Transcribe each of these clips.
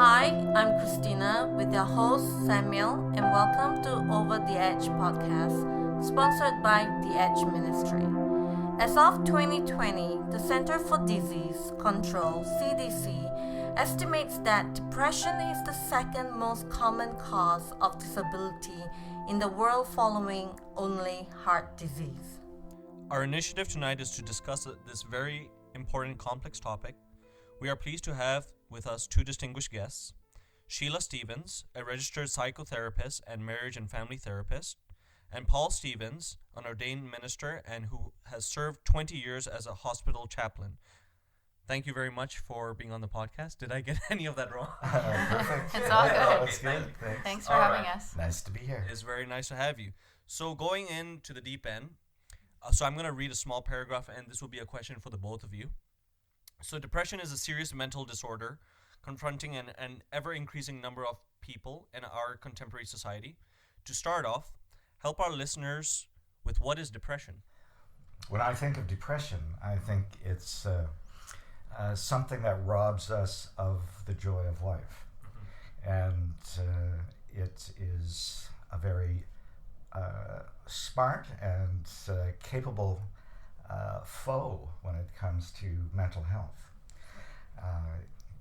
Hi, I'm Christina with your host Samuel, and welcome to Over the Edge podcast, sponsored by The Edge Ministry. As of 2020, the Center for Disease Control (CDC) estimates that depression is the second most common cause of disability in the world, following only heart disease. Our initiative tonight is to discuss this very important complex topic. We are pleased to have with us two distinguished guests, Sheila Stevens, a registered psychotherapist and marriage and family therapist, and Paul Stevens, an ordained minister and who has served 20 years as a hospital chaplain. Thank you very much for being on the podcast. Did I get any of that wrong? Perfect. It's all good. That's good. Thanks for All having right. us. Nice to be here. It's very nice to have you. So going into the deep end, so I'm going to read a small paragraph, and this will be a question for the both of you. So depression is a serious mental disorder confronting an ever-increasing number of people in our contemporary society. To start off, help our listeners with what is depression. When I think of depression, I think it's something that robs us of the joy of life. And it is a very smart and capable foe when it comes to mental health.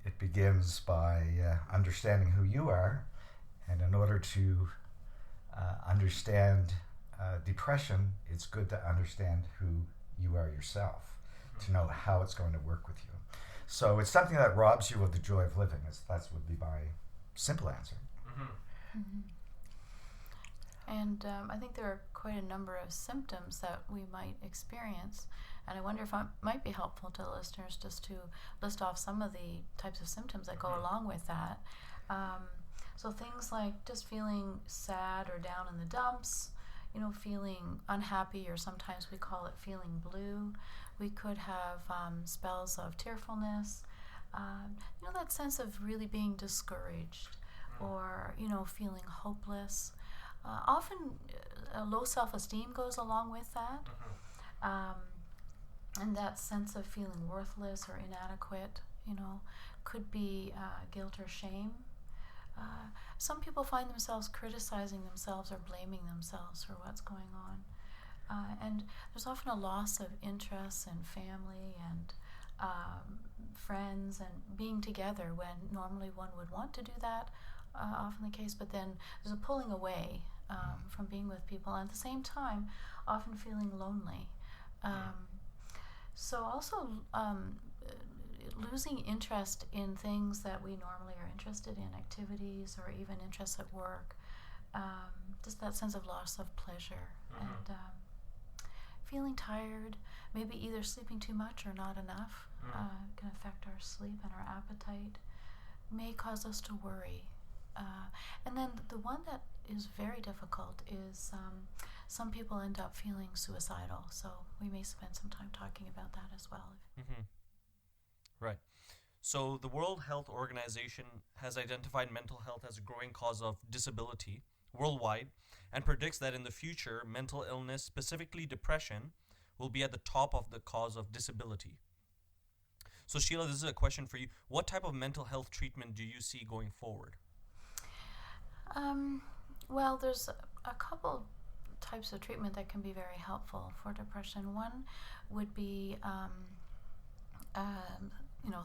It begins by understanding who you are, and in order to understand depression, it's good to understand who you are yourself, to know how it's going to work with you. So it's something that robs you of the joy of living. That would be my simple answer. Mm-hmm. And I think there are quite a number of symptoms that we might experience. And I wonder if it might be helpful to listeners just to list off some of the types of symptoms that go along with that. So things like just feeling sad or down in the dumps, feeling unhappy, or sometimes we call it feeling blue. We could have spells of tearfulness, that sense of really being discouraged, or, feeling hopeless. Often low self-esteem goes along with that. And that sense of feeling worthless or inadequate, could be guilt or shame. Some people find themselves criticizing themselves or blaming themselves for what's going on. And there's often a loss of interest in family and friends and being together when normally one would want to do that, often the case, but then there's a pulling away from being with people, and at the same time often feeling lonely. So also losing interest in things that we normally are interested in, activities or even interests at work, just that sense of loss of pleasure, and feeling tired, maybe either sleeping too much or not enough, can affect our sleep and our appetite, may cause us to worry. And then the one that is very difficult is some people end up feeling suicidal. So we may spend some time talking about that as well. Right. So the World Health Organization has identified mental health as a growing cause of disability worldwide and predicts that in the future, mental illness, specifically depression, will be at the top of the cause of disability. So Sheila, this is a question for you. What type of mental health treatment do you see going forward? Well, there's a couple types of treatment that can be very helpful for depression. One would be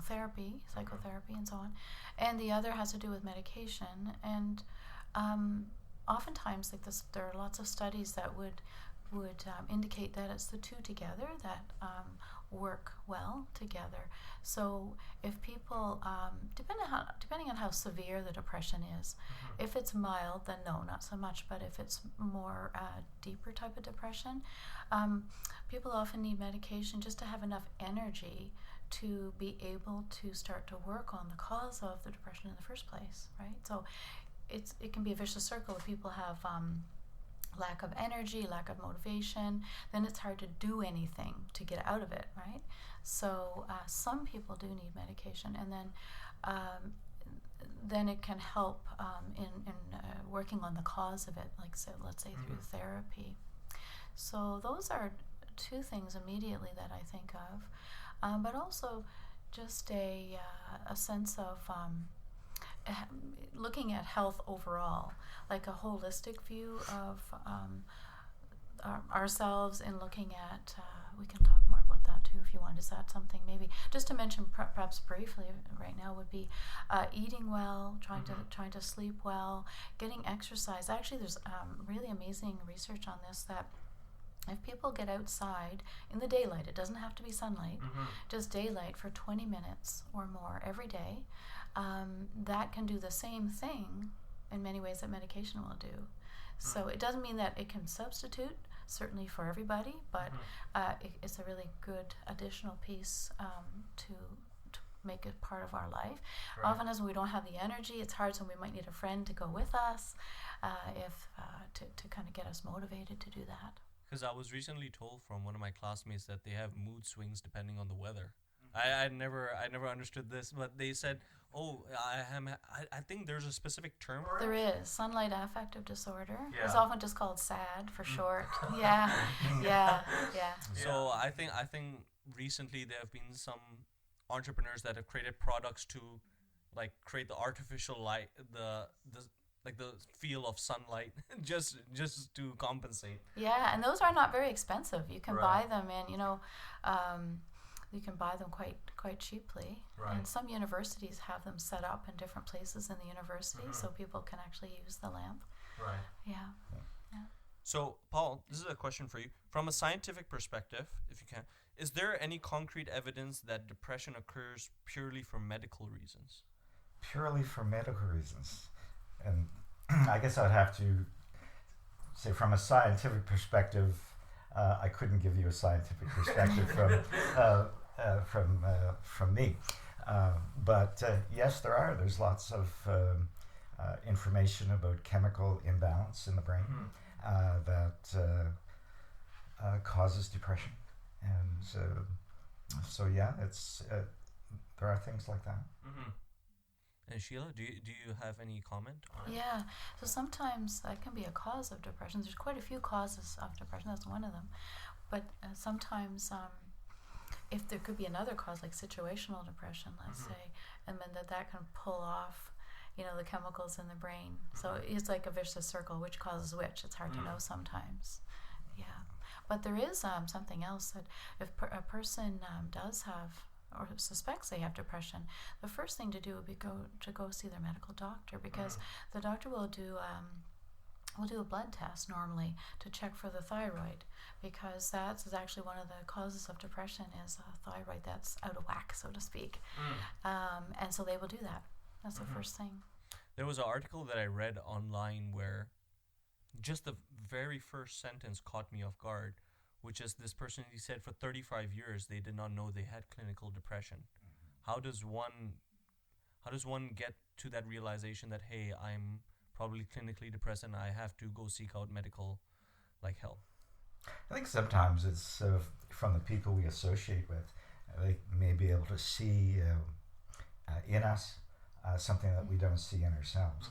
therapy, psychotherapy, and so on. And the other has to do with medication. And oftentimes, there are lots of studies that would indicate that it's the two together that work well together. So if people, depending on how severe the depression is, if it's mild, then no, not so much. But if it's more deeper type of depression, people often need medication just to have enough energy to be able to start to work on the cause of the depression in the first place, right? So it can be a vicious circle. If people have lack of energy, lack of motivation, then it's hard to do anything to get out of it, right? So some people do need medication, and then it can help in working on the cause of it, let's say through therapy. So those are two things immediately that I think of, but also just a sense of looking at health overall, like a holistic view of ourselves, and looking at, we can talk more about that too if you want. Is that something maybe just to mention perhaps briefly right now would be eating well, trying to sleep well, getting exercise. Actually, there's really amazing research on this, that if people get outside in the daylight, it doesn't have to be sunlight, just daylight for 20 minutes or more every day, that can do the same thing in many ways that medication will do. So it doesn't mean that it can substitute, certainly for everybody, but it's a really good additional piece to make it part of our life. Right. Often as we don't have the energy, it's hard, so we might need a friend to go with us to kind of get us motivated to do that. Because I was recently told from one of my classmates that they have mood swings depending on the weather. I never understood this, but they said, I think there's a specific term for it. There is. Sunlight affective disorder. Yeah. It's often just called SAD for short. Yeah. So I think recently there have been some entrepreneurs that have created products to like create the artificial light, the feel of sunlight just to compensate. Yeah, and those are not very expensive. You can buy them in, you can buy them quite cheaply. Right. And some universities have them set up in different places in the university, so people can actually use the lamp. Right. Yeah. So, Paul, this is a question for you. From a scientific perspective, if you can, is there any concrete evidence that depression occurs purely for medical reasons? Purely for medical reasons. And I guess I'd have to say, from a scientific perspective, I couldn't give you a scientific perspective from me. But yes, there's lots of information about chemical imbalance in the brain that causes depression. And so yeah, there are things like that. And Sheila, do you have any comment on it? Yeah, so sometimes that can be a cause of depression. There's quite a few causes of depression, that's one of them. But sometimes if there could be another cause, like situational depression, let's say, and then that can pull off, the chemicals in the brain. So it's like a vicious circle, which causes which. It's hard to know sometimes. Yeah, but there is something else that if a person does have or suspects they have depression, the first thing to do would be go see their medical doctor, because the doctor will do a blood test normally to check for the thyroid, because that's actually one of the causes of depression, is a thyroid that's out of whack, so to speak. And so they will do that. That's the first thing. There was an article that I read online where just the very first sentence caught me off guard, which is this person, he said for 35 years they did not know they had clinical depression. How does one get to that realization that, hey, I'm probably clinically depressed and I have to go seek out medical help? I think sometimes it's from the people we associate with. They may be able to see in us something that we don't see in ourselves.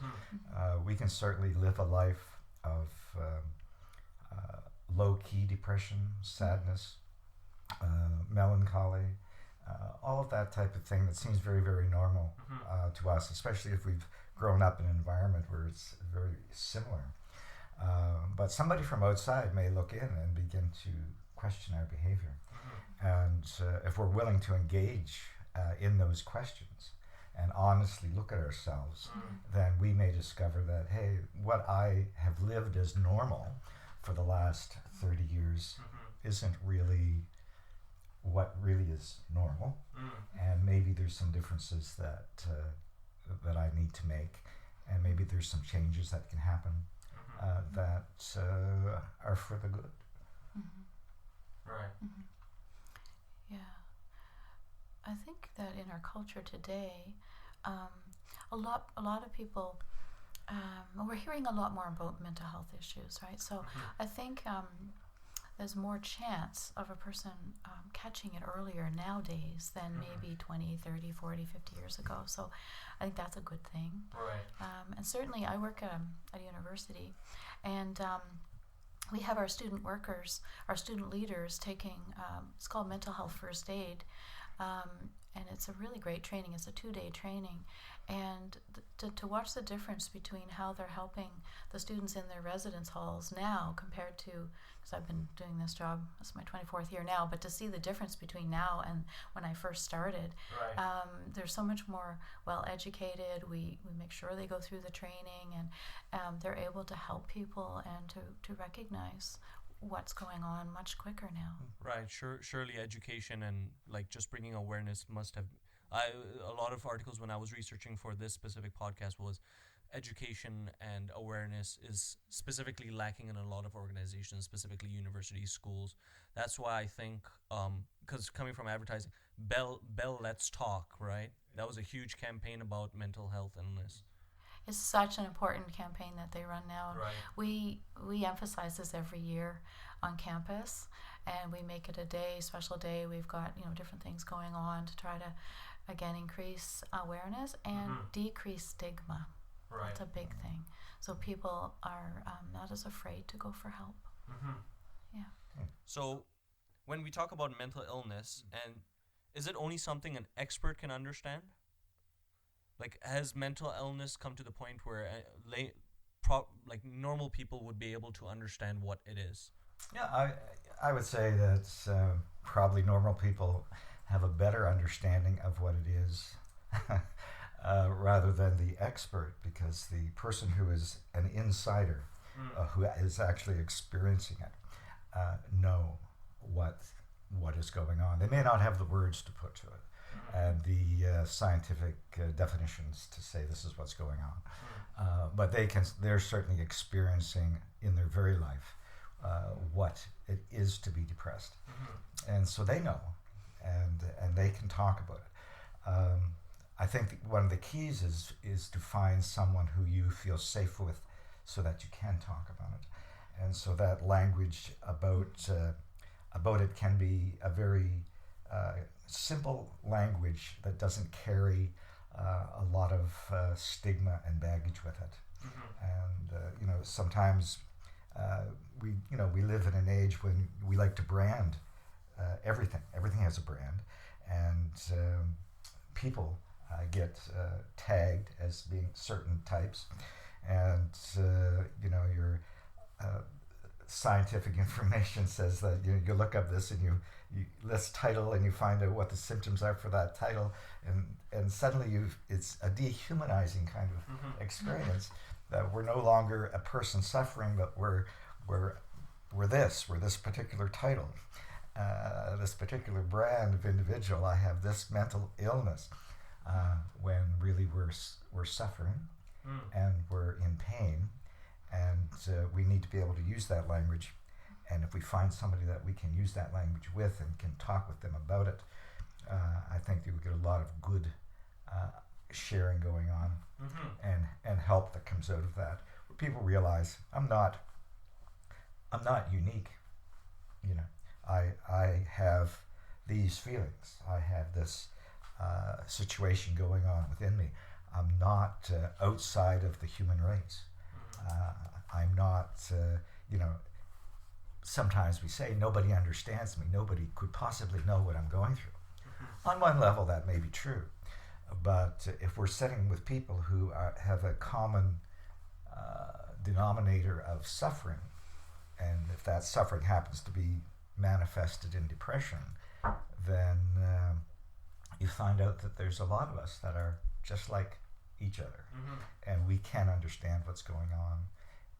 We can certainly live a life of low-key depression, sadness, melancholy, all of that type of thing that seems very, very normal to us, especially if we've grown up in an environment where it's very similar. But somebody from outside may look in and begin to question our behavior. And if we're willing to engage in those questions and honestly look at ourselves, then we may discover that, hey, what I have lived as normal for the last 30 years isn't really what really is normal, and maybe there's some differences that I need to make, and maybe there's some changes that can happen that are for the good. Right. Yeah, I think that in our culture today, a lot of people. We're hearing a lot more about mental health issues, right? So I think there's more chance of a person catching it earlier nowadays than maybe 20, 30, 40, 50 years ago. So I think that's a good thing. Right. And certainly I work at a university, and we have our student workers, our student leaders taking, it's called Mental Health First Aid, and it's a really great training. It's a 2-day training, and to watch the difference between how they're helping the students in their residence halls now compared to, because I've been doing this job, it's my 24th year now, but to see the difference between now and when I first started. Right. They're so much more well educated. We make sure they go through the training, and they're able to help people and to recognize what's going on much quicker now. Right. Surely education and like just bringing awareness must have. A lot of articles when I was researching for this specific podcast was education and awareness is specifically lacking in a lot of organizations, specifically universities, schools. That's why I think, because coming from advertising, Bell Let's Talk, right? That was a huge campaign about mental health illness. It's such an important campaign that they run now. Right. We emphasize this every year on campus, and we make it a day, special day. We've got different things going on to try to again increase awareness and decrease stigma. Right. That's a big thing. So people are not as afraid to go for help. Yeah. So when we talk about mental illness, and is it only something an expert can understand? Like, has mental illness come to the point where normal people would be able to understand what it is? Yeah, I would say that probably normal people have a better understanding of what it is rather than the expert, because the person who is an insider, who is actually experiencing it, know what is going on. They may not have the words to put to it and the scientific definitions to say this is what's going on, but they're certainly experiencing in their very life what it is to be depressed, and so they know. And they can talk about it. I think one of the keys is to find someone who you feel safe with, so that you can talk about it, and so that language about it can be a very simple language that doesn't carry a lot of stigma and baggage with it. And sometimes we live in an age when we like to brand. Everything has a brand, and people get tagged as being certain types, and your scientific information says that you look up this and you list title and you find out what the symptoms are for that title, and suddenly it's a dehumanizing kind of experience, that we're no longer a person suffering, but we're this particular title. This particular brand of individual. I have this mental illness, when really we're suffering and we're in pain, and we need to be able to use that language. And if we find somebody that we can use that language with and can talk with them about it, I think that we get a lot of good sharing going on, and help that comes out of that, where people realize I'm not unique. I have these feelings. I have this situation going on within me. I'm not outside of the human race. I'm not, sometimes we say nobody understands me. Nobody could possibly know what I'm going through. On one level, that may be true. But if we're sitting with people who have a common denominator of suffering, and if that suffering happens to be manifested in depression, then you find out that there's a lot of us that are just like each other, and we can understand what's going on,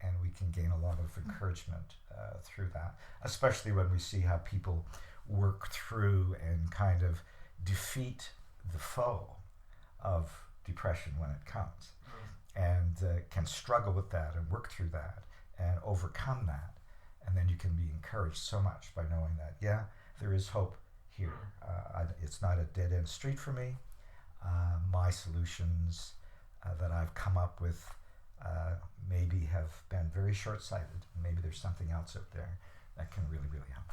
and we can gain a lot of encouragement through that, especially when we see how people work through and kind of defeat the foe of depression when it comes, and can struggle with that and work through that and overcome that. And then you can be encouraged so much by knowing that, there is hope here. It's not a dead-end street for me. My solutions that I've come up with maybe have been very short-sighted. Maybe there's something else out there that can really, really help.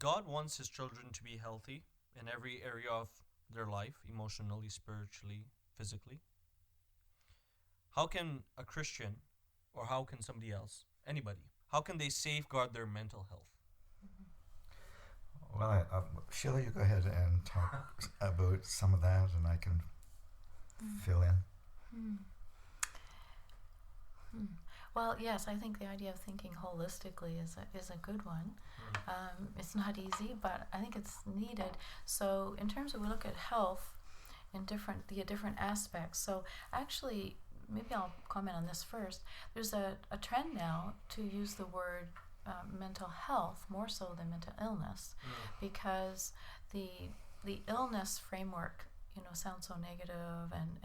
God wants his children to be healthy in every area of their life, emotionally, spiritually, physically. How can a Christian, or how can somebody else, anybody, how can they safeguard their mental health? Well, Sheila, you go ahead and talk about some of that, and I can fill in. Hmm. Hmm. Well, yes, I think the idea of thinking holistically is a good one. It's not easy, but I think it's needed. So in terms of, we look at health in different aspects. So actually, maybe I'll comment on this first. There's a trend now to use the word mental health more so than mental illness, because the illness framework, sounds so negative, and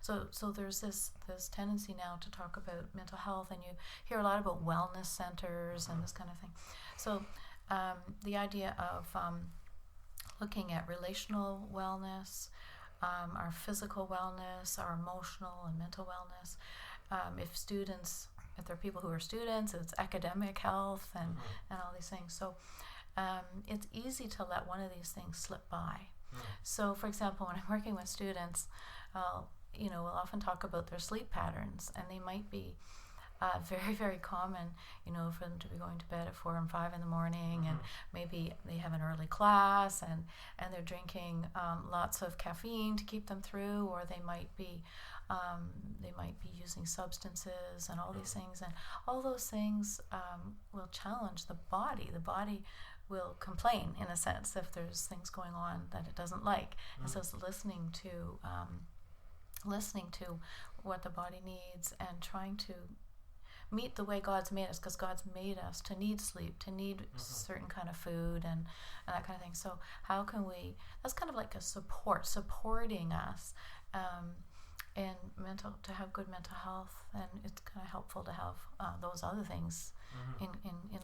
so there's this tendency now to talk about mental health, and you hear a lot about wellness centers and this kind of thing. So the idea of looking at relational wellness, our physical wellness, our emotional and mental wellness. If there are people who are students, it's academic health and all these things. So it's easy to let one of these things slip by. So, for example, when I'm working with students, we'll often talk about their sleep patterns, and they might be very, very common, for them to be going to bed at 4 and 5 in the morning, and maybe they have an early class, and they're drinking lots of caffeine to keep them through, or they might be using substances and all these things, and all those things will challenge the body. The body will complain, in a sense, if there's things going on that it doesn't like. And so it's listening to what the body needs and trying to meet the way God's made us, because God's made us to need sleep, to need certain kind of food and that kind of thing. So how can we, that's kind of like a supporting us to have good mental health, and it's kind of helpful to have those other things in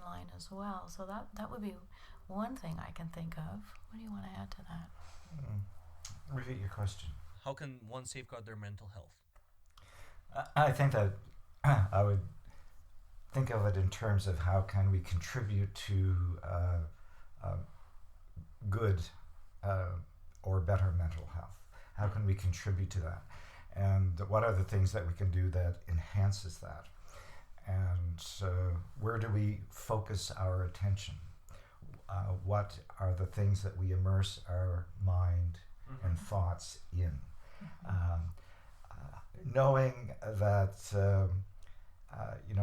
line as well. So that would be one thing I can think of. What do you want to add to that? Repeat your question. How can one safeguard their mental health? I think that I would think of it in terms of how can we contribute to good or better mental health. How can we contribute to that? And what are the things that we can do that enhances that? And where do we focus our attention? What are the things that we immerse our mind and thoughts in? Knowing that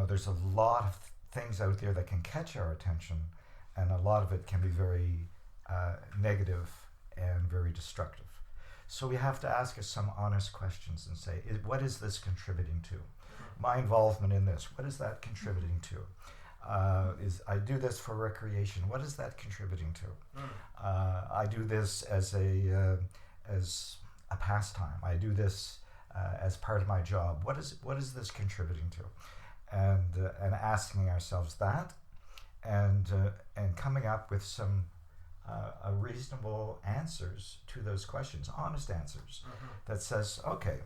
there's a lot of things out there that can catch our attention, and a lot of it can be very negative and very destructive. So we have to ask us some honest questions and say, what is this contributing to? My involvement in this, what is that contributing to? I do this for recreation. What is that contributing to? I do this as a pastime. I do this as part of my job. What is this contributing to? And asking ourselves that, and coming up with some reasonable answers to those questions, honest answers, that says, okay,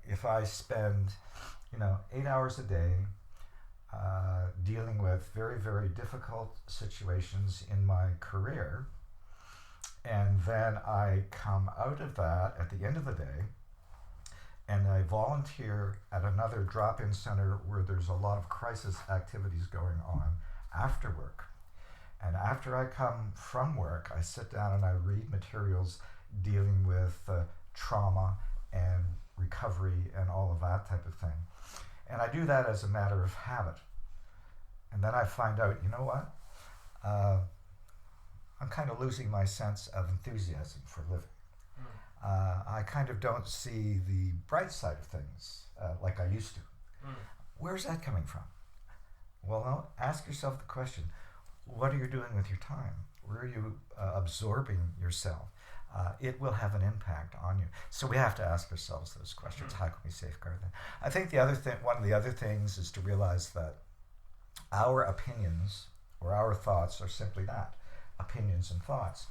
if I spend 8 hours a day dealing with very, very difficult situations in my career, and then I come out of that at the end of the day and I volunteer at another drop-in center where there's a lot of crisis activities going on after work. And after I come from work, I sit down and I read materials dealing with trauma and recovery and all of that type of thing. And I do that as a matter of habit. And then I find out, you know what? I'm kind of losing my sense of enthusiasm for living. I kind of don't see the bright side of things like I used to. Where's that coming from? Well, now ask yourself the question, what are you doing with your time? Where are you absorbing yourself? It will have an impact on you. So we have to ask ourselves those questions. How can we safeguard that? I think one of the other things is to realize that our opinions or our thoughts are simply that, opinions and thoughts.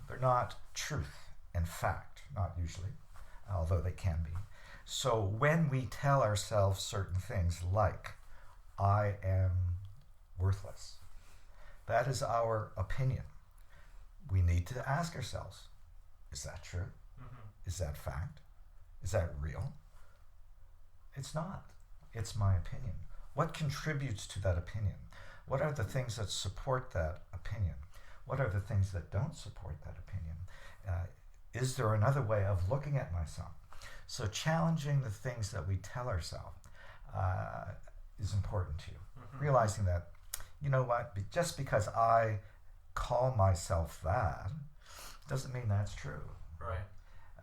They're not truth and fact, not usually, although they can be. So when we tell ourselves certain things like, I am worthless, that is our opinion. We need to ask ourselves, is that true? Is that fact? Is that real? It's not. It's my opinion. What contributes to that opinion? What are the things that support that opinion? What are the things that don't support that opinion? Is there another way of looking at myself? So challenging the things that we tell ourselves is important to you. Realizing that, you know what, just because I call myself that doesn't mean that's true. Right.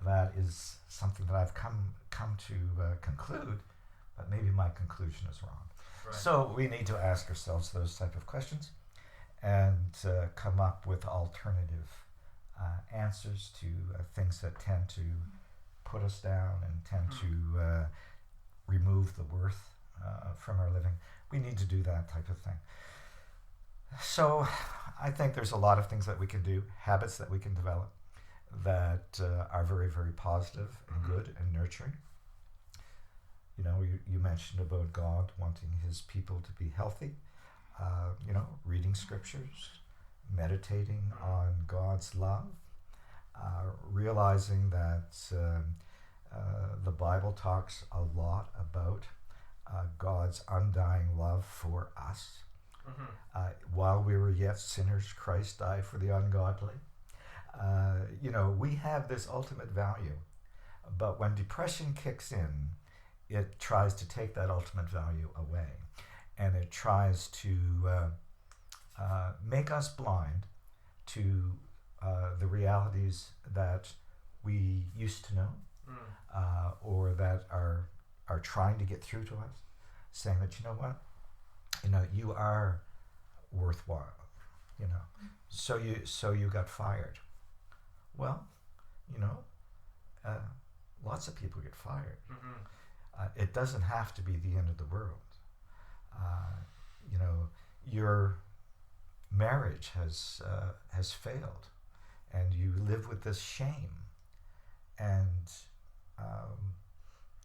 That is something that I've come to conclude, but maybe my conclusion is wrong. Right. So we need to ask ourselves those type of questions and come up with alternative answers to things that tend to put us down and tend to remove the worth from our living. We need to do that type of thing. So I think there's a lot of things that we can do, habits that we can develop that are very, very positive and good and nurturing. You know, you mentioned about God wanting his people to be healthy. You know, reading scriptures, meditating on God's love, realizing that the Bible talks a lot about God's undying love for us. While we were yet sinners, Christ died for the ungodly. You know, we have this ultimate value, but when depression kicks in, it tries to take that ultimate value away, and it tries to make us blind to the realities that we used to know, or that are trying to get through to us, saying that, you know what, you know, you are worthwhile, you know. So you got fired. Well, you know, lots of people get fired. It doesn't have to be the end of the world. You know, your marriage has failed, and you live with this shame, and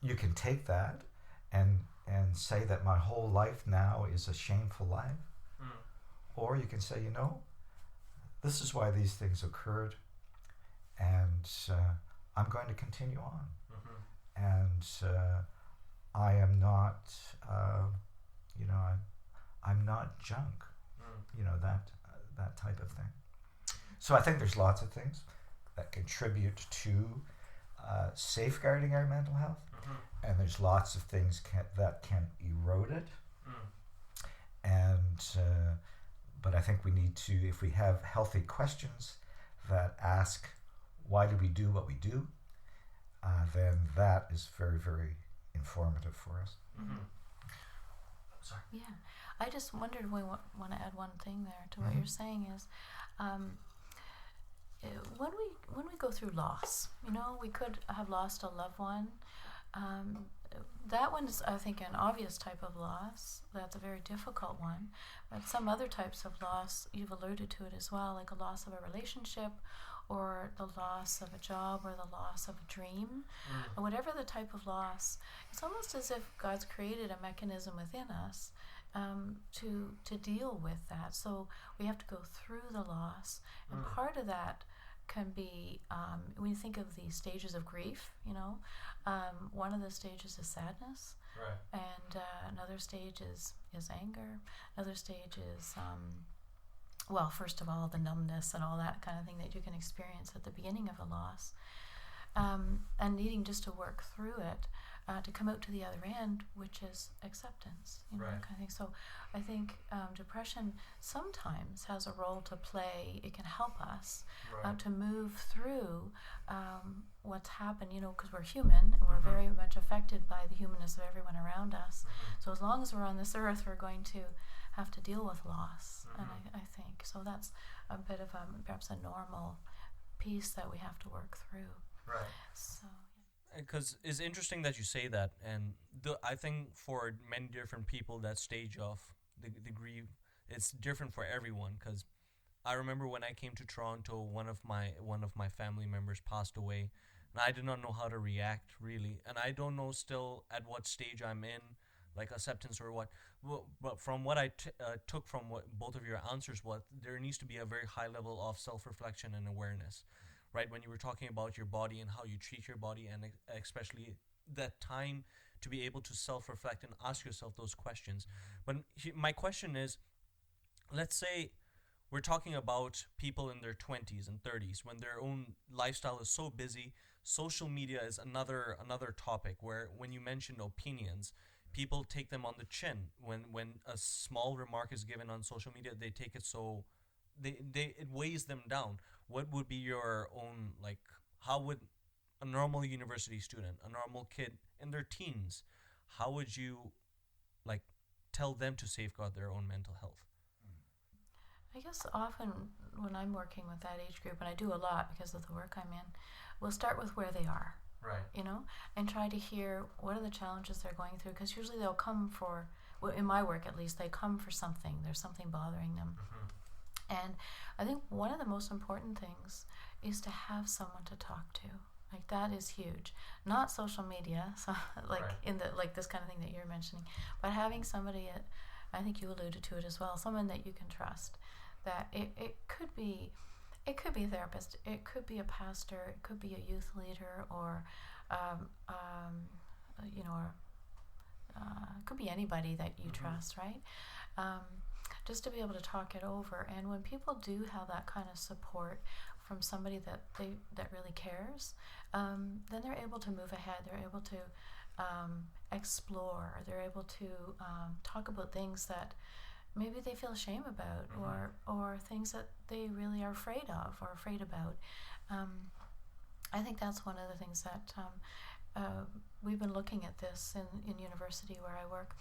you can take that and say that my whole life now is a shameful life, or you can say, you know, this is why these things occurred, and I'm going to continue on, and I am not, you know, I'm not junk, you know, that type of thing. So I think there's lots of things that contribute to safeguarding our mental health, and there's lots of things that can erode it. And but I think we need to, if we have healthy questions that ask why do we do what we do, then that is very, very informative for us. Sorry. Yeah, I just wondered, we want to add one thing there to what you're saying is, when we go through loss, you know, we could have lost a loved one. That one is, I think, an obvious type of loss. That's a very difficult one. But some other types of loss, you've alluded to it as well, like a loss of a relationship, or the loss of a job, or the loss of a dream, or whatever the type of loss. It's almost as if God's created a mechanism within us to deal with that. So we have to go through the loss, and part of that can be, when you think of the stages of grief, you know, one of the stages is sadness, Right. and another stage is anger, another stage is, well, first of all, the numbness and all that kind of thing that you can experience at the beginning of a loss, and needing just to work through it to come out to the other end, which is acceptance, you know, Right. kind of thing. So I think depression sometimes has a role to play. It can help us Right. to move through what's happened, you know, because we're human, and we're very much affected by the humanness of everyone around us. So as long as we're on this earth, we're going to have to deal with loss, and I think so. That's a bit of perhaps a normal piece that we have to work through. Right. So Because it's interesting that you say that, and I think for many different people, that stage of the grief, it's different for everyone. Because I remember when I came to Toronto, one of my family members passed away, and I did not know how to react really, and I don't know still at what stage I'm in, like acceptance or what. But from what I took from what both of your answers was, there needs to be a very high level of self-reflection and awareness. Right, when you were talking about your body and how you treat your body, and especially that time to be able to self-reflect and ask yourself those questions. But my question is, let's say we're talking about people in their 20s and 30s when their own lifestyle is so busy, social media is another topic where when you mentioned opinions, people take them on the chin. When a small remark is given on social media, they take it so it weighs them down. What would be your own, like, how would a normal university student, a normal kid in their teens, how would you like tell them to safeguard their own mental health? I guess often when I'm working with that age group, and I do a lot because of the work I'm in, we'll start with where they are. Right. You know, and try to hear what are the challenges they're going through, because usually they'll come for, well, in my work at least, they come for something. There's something bothering them. And I think one of the most important things is to have someone to talk to. Like, that is huge. Not social media, so like Right. in the like this kind of thing that you're mentioning, but having somebody I think you alluded to it as well, someone that you can trust. That it could be a therapist, it could be a pastor, it could be a youth leader, or it could be anybody that you trust, right? Just to be able to talk it over. And when people do have that kind of support from somebody that really cares, then they're able to move ahead. They're able to explore. They're able to talk about things that maybe they feel shame about, or things that they really are afraid of or afraid about. I think that's one of the things that we've been looking at this in university where I work,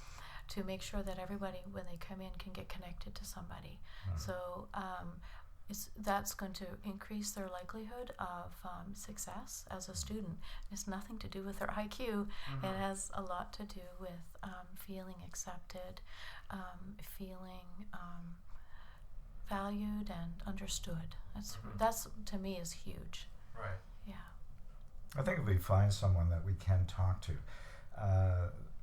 to make sure that everybody, when they come in, can get connected to somebody. So that's going to increase their likelihood of success as a student. It's nothing to do with their IQ. It has a lot to do with feeling accepted, feeling valued and understood. That's to me is huge. Right. Yeah. I think if we find someone that we can talk to,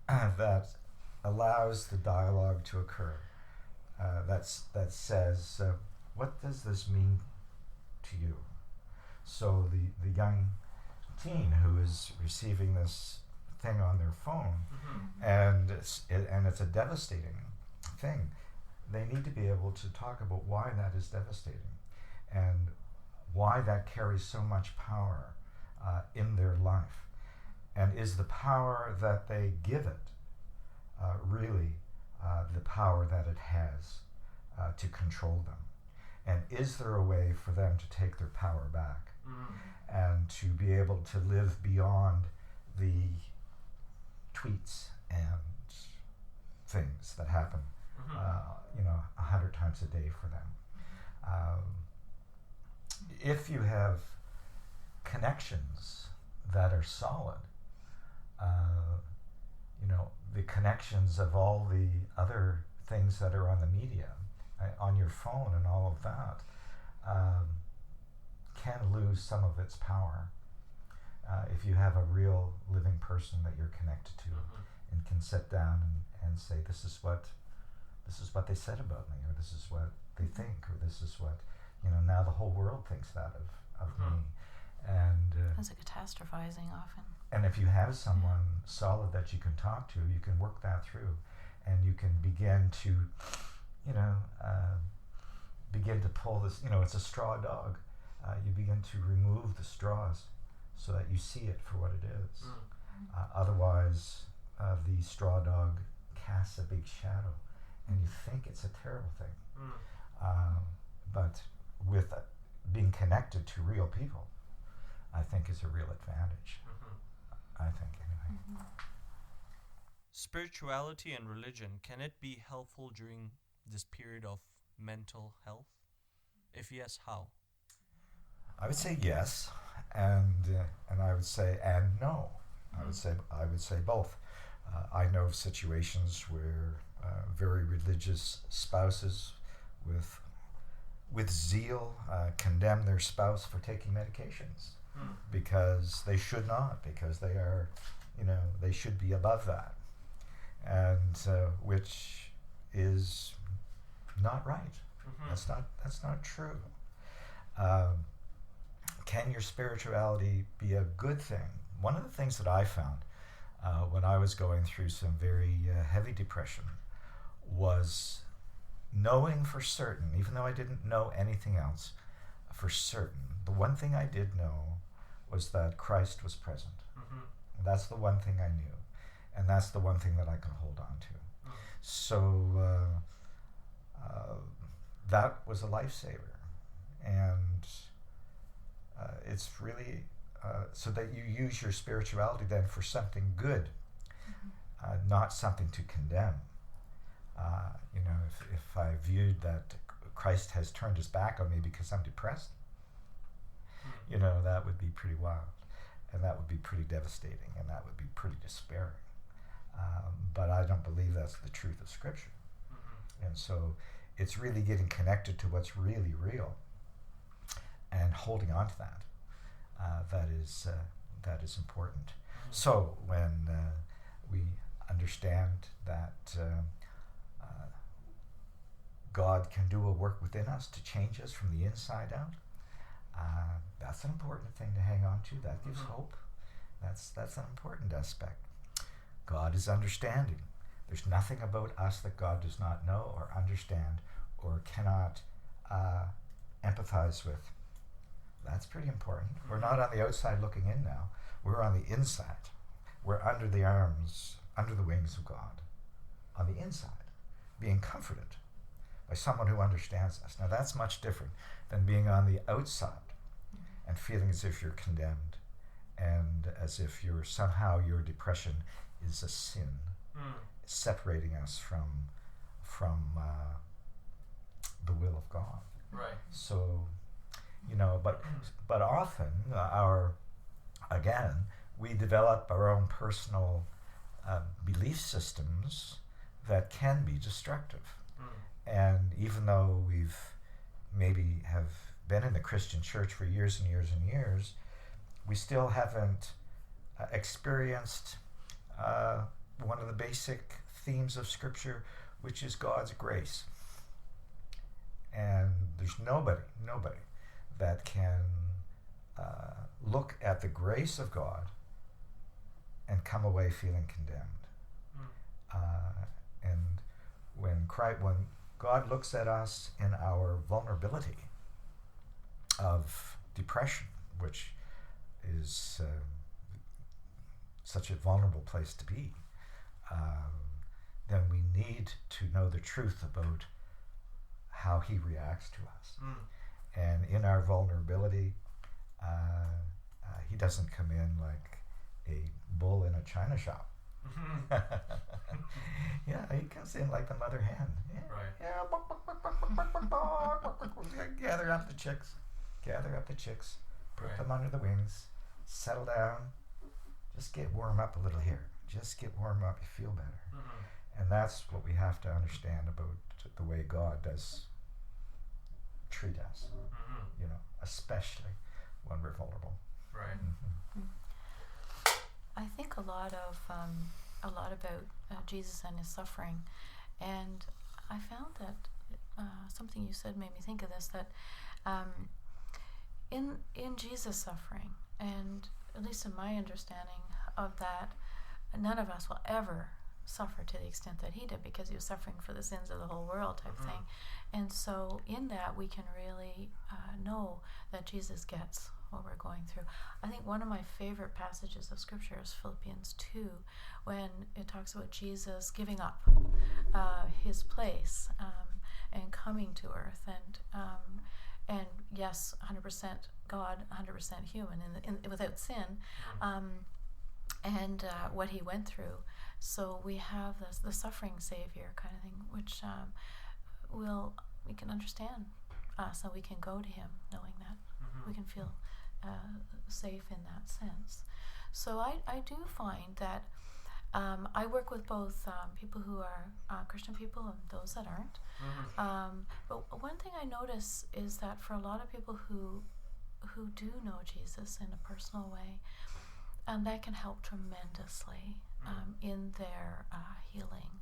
that allows the dialogue to occur, that says, what does this mean to you? So the young teen who is receiving this thing on their phone, and it's a devastating thing, they need to be able to talk about why that is devastating and why that carries so much power in their life, and is the power that they give it really the power that it has to control them, and is there a way for them to take their power back and to be able to live beyond the tweets and things that happen 100 times a day for them. If you have connections that are solid, the connections of all the other things that are on the media, on your phone and all of that, can lose some of its power. If you have a real living person that you're connected to and can sit down and say, this is what they said about me, or this is what they think, or this is what, now the whole world thinks that of me. And That's a catastrophizing often. and if you have someone solid that you can talk to, you can work that through, and you can begin to, begin to pull this. It's a straw dog. You begin to remove the straws so that you see it for what it is. Otherwise, the straw dog casts a big shadow, and you think it's a terrible thing. But with being connected to real people, I think is a real advantage. I think, anyway. Spirituality and religion, can it be helpful during this period of mental health? If yes, how? I would say yes, and I would say and no. I would say both. I know of situations where very religious spouses with zeal condemn their spouse for taking medications because they should not, because they are, they should be above that, and which is not right. That's not true. Can your spirituality be a good thing? One of the things that I found when I was going through some very heavy depression was knowing for certain, even though I didn't know anything else for certain, the one thing I did know was that Christ was present. Mm-hmm. And that's the one thing I knew. And that's the one thing that I can hold on to. Mm-hmm. So that was a lifesaver. And it's really so that you use your spirituality then for something good, not something to condemn. If I viewed that Christ has turned his back on me because I'm depressed, that would be pretty wild, and that would be pretty devastating, and that would be pretty despairing. But I don't believe that's the truth of Scripture. And so it's really getting connected to what's really real and holding on to that. That is important. So when we understand that God can do a work within us to change us from the inside out, that's an important thing to hang on to. That gives hope. That's an important aspect. God is understanding. There's nothing about us that God does not know or understand or cannot empathize with. That's pretty important. We're not on the outside looking in now. We're on the inside. We're under the arms, under the wings of God, on the inside, being comforted by someone who understands us. Now that's much different than being on the outside and feeling as if you're condemned and as if somehow your depression is a sin, separating us from the will of God. Right. So, but often we develop our own personal belief systems that can be destructive. And even though we've maybe have been in the Christian church for years and years and years, we still haven't experienced one of the basic themes of Scripture, which is God's grace. And there's nobody that can look at the grace of God and come away feeling condemned. And when God looks at us in our vulnerability of depression, which is such a vulnerable place to be, then we need to know the truth about how he reacts to us. And in our vulnerability, he doesn't come in like a bull in a china shop. Yeah, he comes in like the mother hen. Yeah, Right. yeah. Gather up the chicks, put Right. them under the wings, settle down, just get warm up a little here. Just get warm up, you feel better. And that's what we have to understand about the way God does treat us, especially when we're vulnerable. Right. I think a lot about Jesus and his suffering, and I found that something you said made me think of this, that in Jesus' suffering, and at least in my understanding of that, none of us will ever suffer to the extent that he did, because he was suffering for the sins of the whole world type thing. And so in that we can really know that Jesus gets what we're going through. I think one of my favorite passages of Scripture is Philippians 2, when it talks about Jesus giving up his place and coming to earth, and yes, 100% God, 100% human, without sin, and what he went through. So we have the suffering Savior kind of thing, which we can understand us, and we can go to him knowing that. We can feel safe in that sense. So I do find that I work with both people who are Christian people and those that aren't. But one thing I notice is that for a lot of people who do know Jesus in a personal way, that can help tremendously in their healing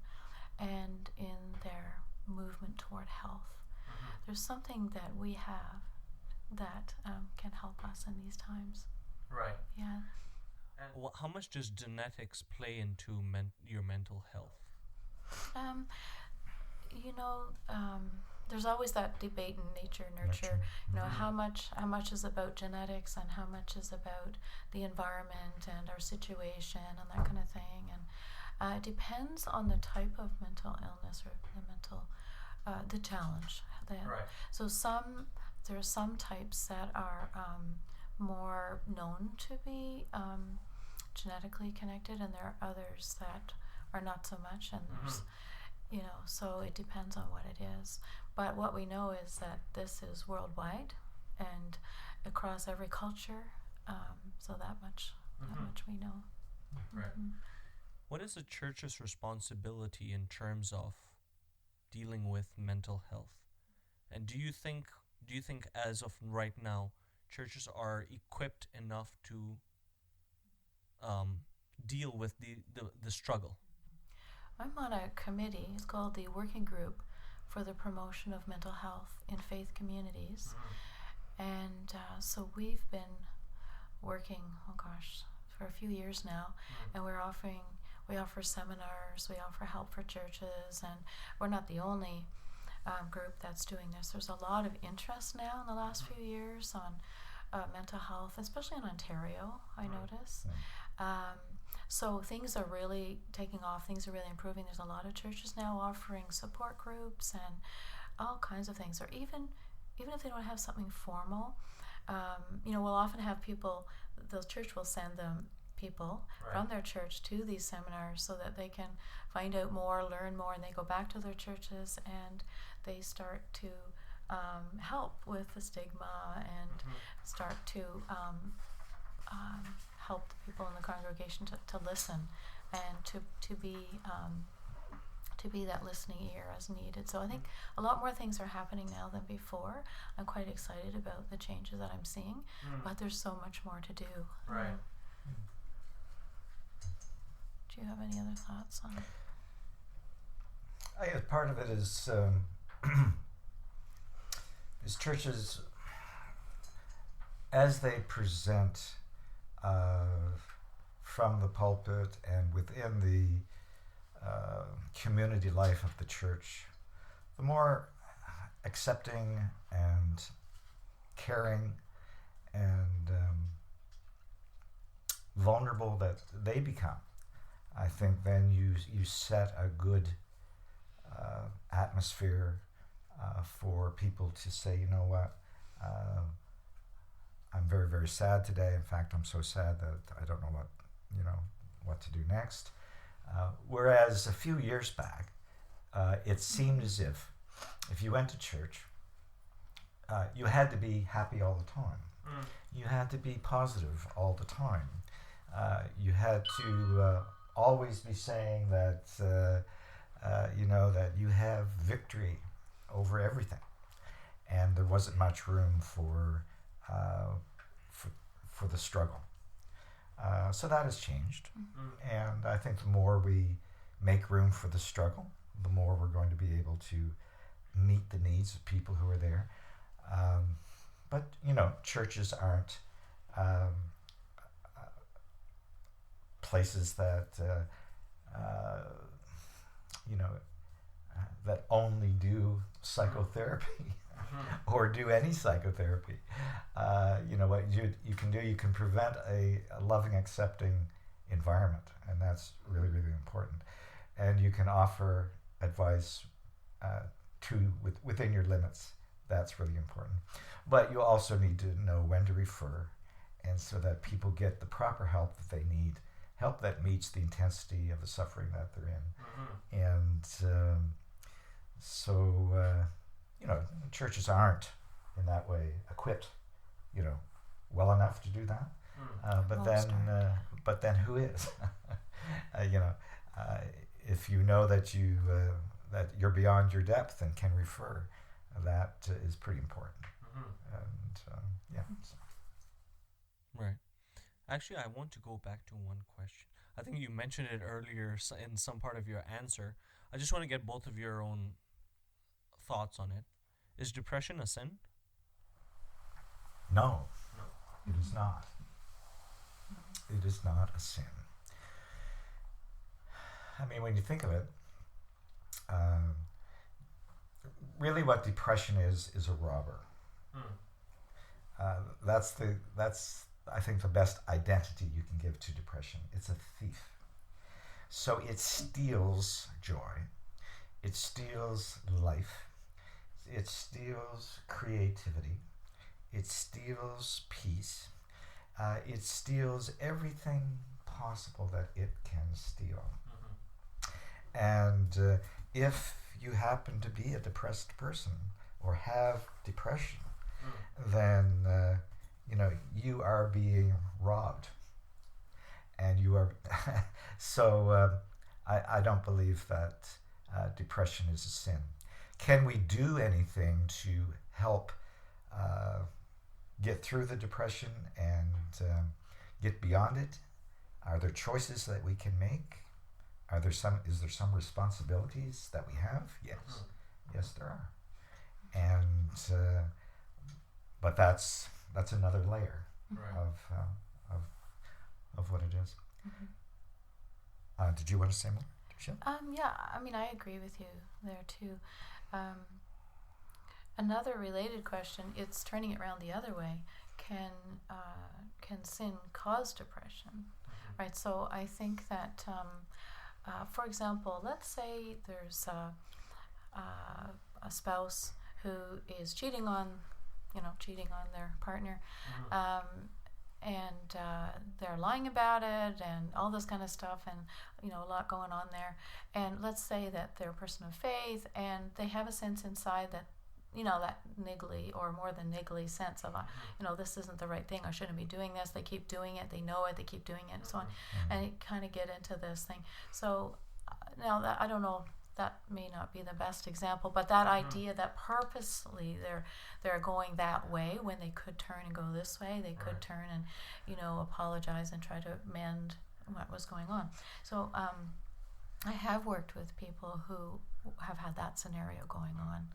and in their movement toward health. There's something that we have that can help us in these times. Right. Yeah. And how much does genetics play into your mental health? there's always that debate in nature nurture. You know, how much is about genetics and how much is about the environment and our situation and that kind of thing. And it depends on the type of mental illness or the challenge. So there are some types that are more known to be genetically connected, and there are others that are not so much. And there's, so it depends on what it is. But what we know is that this is worldwide and across every culture. So that much we know. Right. What is the church's responsibility in terms of dealing with mental health? And do you think as of right now, churches are equipped enough to deal with the struggle? I'm on a committee. It's called the Working Group for the Promotion of Mental Health in Faith Communities. And so we've been working, for a few years now, and we offer seminars, we offer help for churches, and we're not the only group that's doing this. There's a lot of interest now in the last few years on mental health, especially in Ontario, I notice. So things are really taking off, things are really improving. There's a lot of churches now offering support groups and all kinds of things, or even if they don't have something formal, we'll often have people, the church will send them people from their church to these seminars so that they can find out more, learn more, and they go back to their churches and they start to help with the stigma and start to help the people in the congregation to listen and to be that listening ear as needed. So I think a lot more things are happening now than before. I'm quite excited about the changes that I'm seeing, but there's so much more to do. Right. Do you have any other thoughts on it? I guess part of it is churches, as they present from the pulpit and within the community life of the church, the more accepting and caring and vulnerable that they become, I think then you set a good atmosphere for people to say, you know what, I'm very, very sad today. In fact, I'm so sad that I don't know what to do next. Whereas a few years back, it seemed as if you went to church, you had to be happy all the time. You had to be positive all the time. You had to always be saying that that you have victory over everything, and there wasn't much room for the struggle. So that has changed, and I think the more we make room for the struggle, the more we're going to be able to meet the needs of people who are there. But churches aren't places that that only do psychotherapy or do any psychotherapy. What you can do, you can prevent a loving, accepting environment, and that's really, really important. And you can offer advice within your limits. That's really important. But you also need to know when to refer, and so that people get the proper help that they need, help that meets the intensity of the suffering that they're in. And churches aren't in that way equipped, well enough to do that. But then who is? If you know that that you're beyond your depth and can refer, that is pretty important. And Right. Actually, I want to go back to one question. I think you mentioned it earlier in some part of your answer. I just want to get both of your own thoughts on it. Is depression a sin? No, it is not. It is not a sin. I mean, when you think of it, really what depression is a robber. That's I think the best identity you can give to depression. It's a thief. So it steals joy, it steals life, it steals creativity, it steals peace, it steals everything possible that it can steal. And if you happen to be a depressed person or have depression, then you are being robbed, and you are. So I don't believe that depression is a sin. Can we do anything to help get through the depression and get beyond it? Are there choices that we can make? Is there some responsibilities that we have? Yes. Yes, there are. And but that's another layer of what it is. Did you want to say more, Sheila? Yeah, I mean, I agree with you there too. Another related question, it's turning it around the other way. Can sin cause depression? Right, so I think that, for example, let's say there's a spouse who is cheating on their partner, and they're lying about it and all this kind of stuff, and a lot going on there. And let's say that they're a person of faith and they have a sense inside that that niggly or more than niggly sense of this isn't the right thing, I shouldn't be doing this. They keep doing it, they know it, they keep doing it, and so on, and it kind of get into this thing. So now that I don't know, that may not be the best example, but that idea that purposely they're going that way when they could turn and go this way, they could turn and apologize and try to mend what was going on. So I have worked with people who have had that scenario going on.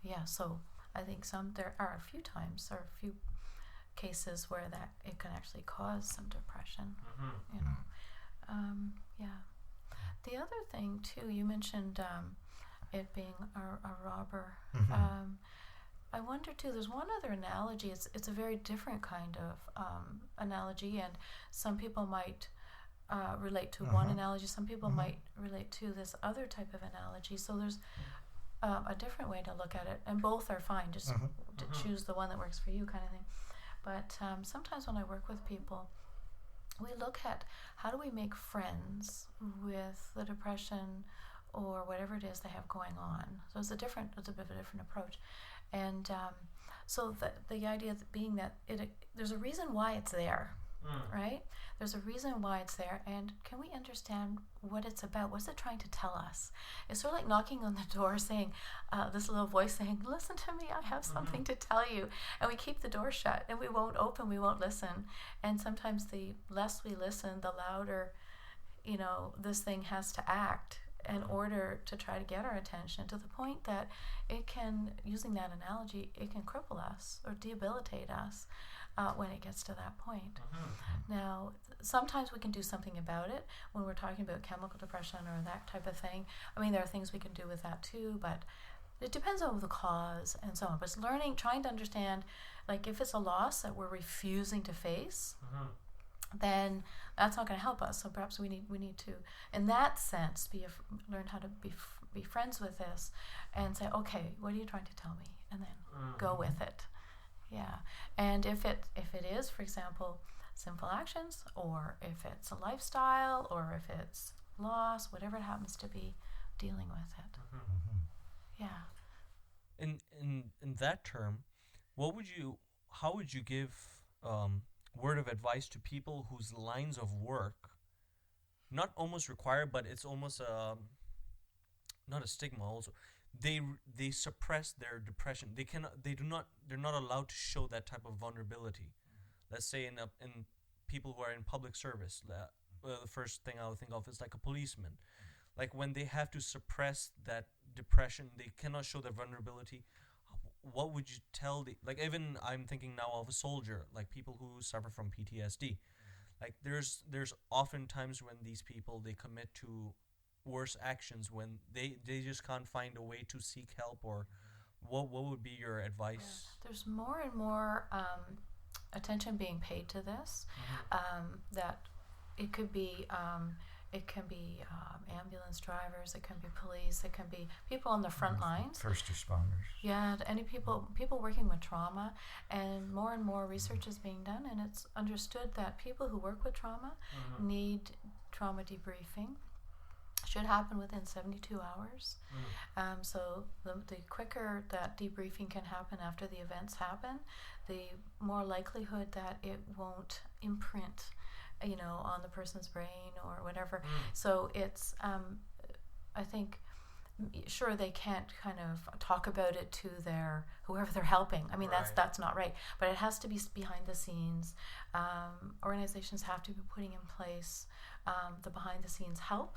Yeah, so I think there are a few times or a few cases where that it can actually cause some depression. Yeah. The other thing too, you mentioned it being a robber. I wonder too, there's one other analogy. It's a very different kind of analogy, and some people might relate to one analogy, some people might relate to this other type of analogy. So there's a different way to look at it, and both are fine, just to choose the one that works for you, kind of thing. But sometimes when I work with people, we look at how do we make friends with the depression or whatever it is they have going on. So it's a bit of a different approach. And so the idea being that there's a reason why it's there, right? There's a reason why it's there, and can we understand what it's about? What's it trying to tell us? It's sort of like knocking on the door saying, this little voice saying, listen to me, I have something to tell you. And we keep the door shut, and we won't open, we won't listen. And sometimes the less we listen, the louder, this thing has to act in order to try to get our attention, to the point that it can, using that analogy, it can cripple us or debilitate us when it gets to that point. Now, sometimes we can do something about it when we're talking about chemical depression or that type of thing. I mean, there are things we can do with that too, but it depends on the cause and so on. But it's trying to understand, like if it's a loss that we're refusing to face, then that's not going to help us. So perhaps we need to, in that sense, learn how to be friends with this, and say, okay, what are you trying to tell me, and then go with it. Yeah, and if it is, for example, sinful actions, or if it's a lifestyle, or if it's loss, whatever it happens to be, dealing with it. Yeah. In that term, how would you give word of advice to people whose lines of work not almost require, but it's almost not a stigma also, they suppress their depression. They're not allowed to show that type of vulnerability. Let's say in people who are in public service, the first thing I would think of is like a policeman. Like when they have to suppress that depression, they cannot show their vulnerability. What would you tell even I'm thinking now of a soldier, like people who suffer from PTSD. Like there's often times when these people, they commit to worse actions when they just can't find a way to seek help or what would be your advice? Yeah. There's more and more attention being paid to this. That it could be ambulance drivers, it can be police, it can be people on the front lines, first responders. Yeah, any people working with trauma, and more research is being done, and it's understood that people who work with trauma need trauma debriefing. Should happen within 72 hours. So the quicker that debriefing can happen after the events happen, the more likelihood that it won't imprint, on the person's brain or whatever. So it's, I think, sure, they can't kind of talk about it to whoever they're helping. I mean, that's not right. But it has to be behind the scenes. Organizations have to be putting in place the behind the scenes help,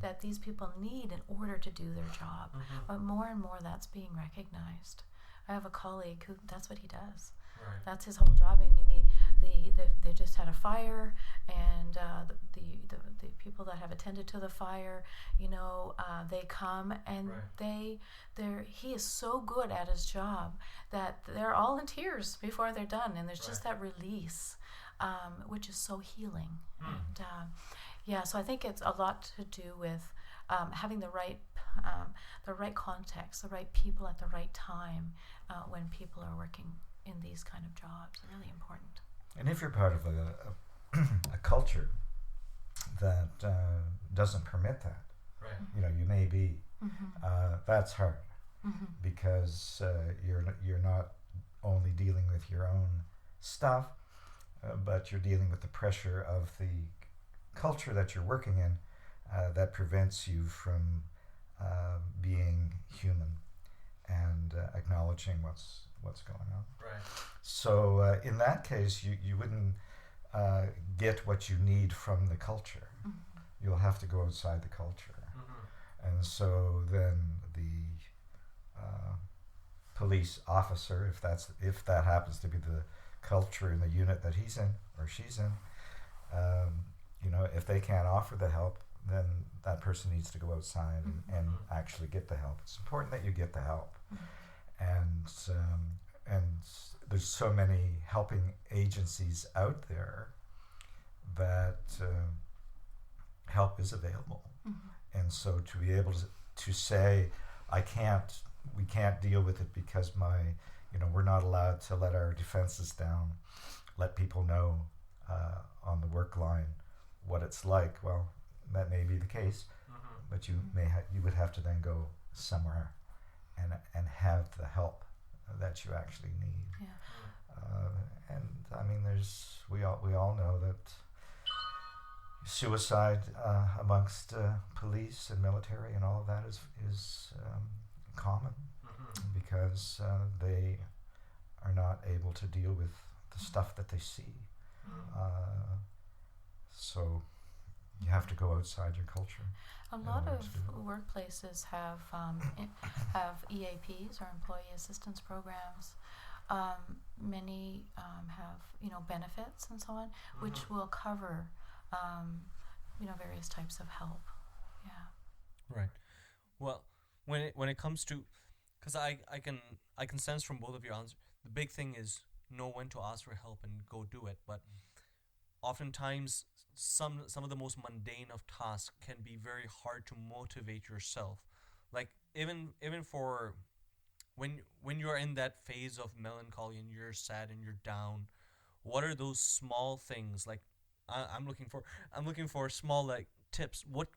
that these people need in order to do their job. But more and more that's being recognized. I have a colleague who, that's what he does. That's his whole job. I mean, they just had a fire, and the people that have attended to the fire, they come, and he is so good at his job that they're all in tears before they're done, and there's just that release, which is so healing. And so I think it's a lot to do with having the right context, the right people at the right time when people are working in these kind of jobs. Really important. And if you're part of a culture that doesn't permit that, you may be. That's hard because you're not only dealing with your own stuff, but you're dealing with the pressure of the culture that you're working in that prevents you from being human and acknowledging what's going on. So in that case, you wouldn't get what you need from the culture. You'll have to go outside the culture. And so then the police officer, if that happens to be the culture in the unit that he's in or she's in, if they can't offer the help, then that person needs to go outside and actually get the help. It's important that you get the help. And there's so many helping agencies out there that help is available. And so to be able to say, we can't deal with it because we're not allowed to let our defenses down, let people know on the work line what it's like. Well, that may be the case, but you would have to then go somewhere and have the help that you actually need. And I mean, we all know that suicide amongst police and military and all of that is common because they are not able to deal with the stuff that they see. So you have to go outside your culture. A lot of workplaces have EAPs or employee assistance programs. Many have benefits and so on, which will cover various types of help. Right. Well, when it comes to, because I can sense from both of your answers, the big thing is know when to ask for help and go do it. But oftentimes some of the most mundane of tasks can be very hard to motivate yourself. Like even for when you're in that phase of melancholy and you're sad and you're down, what are those small things? Like I'm looking for small like tips. What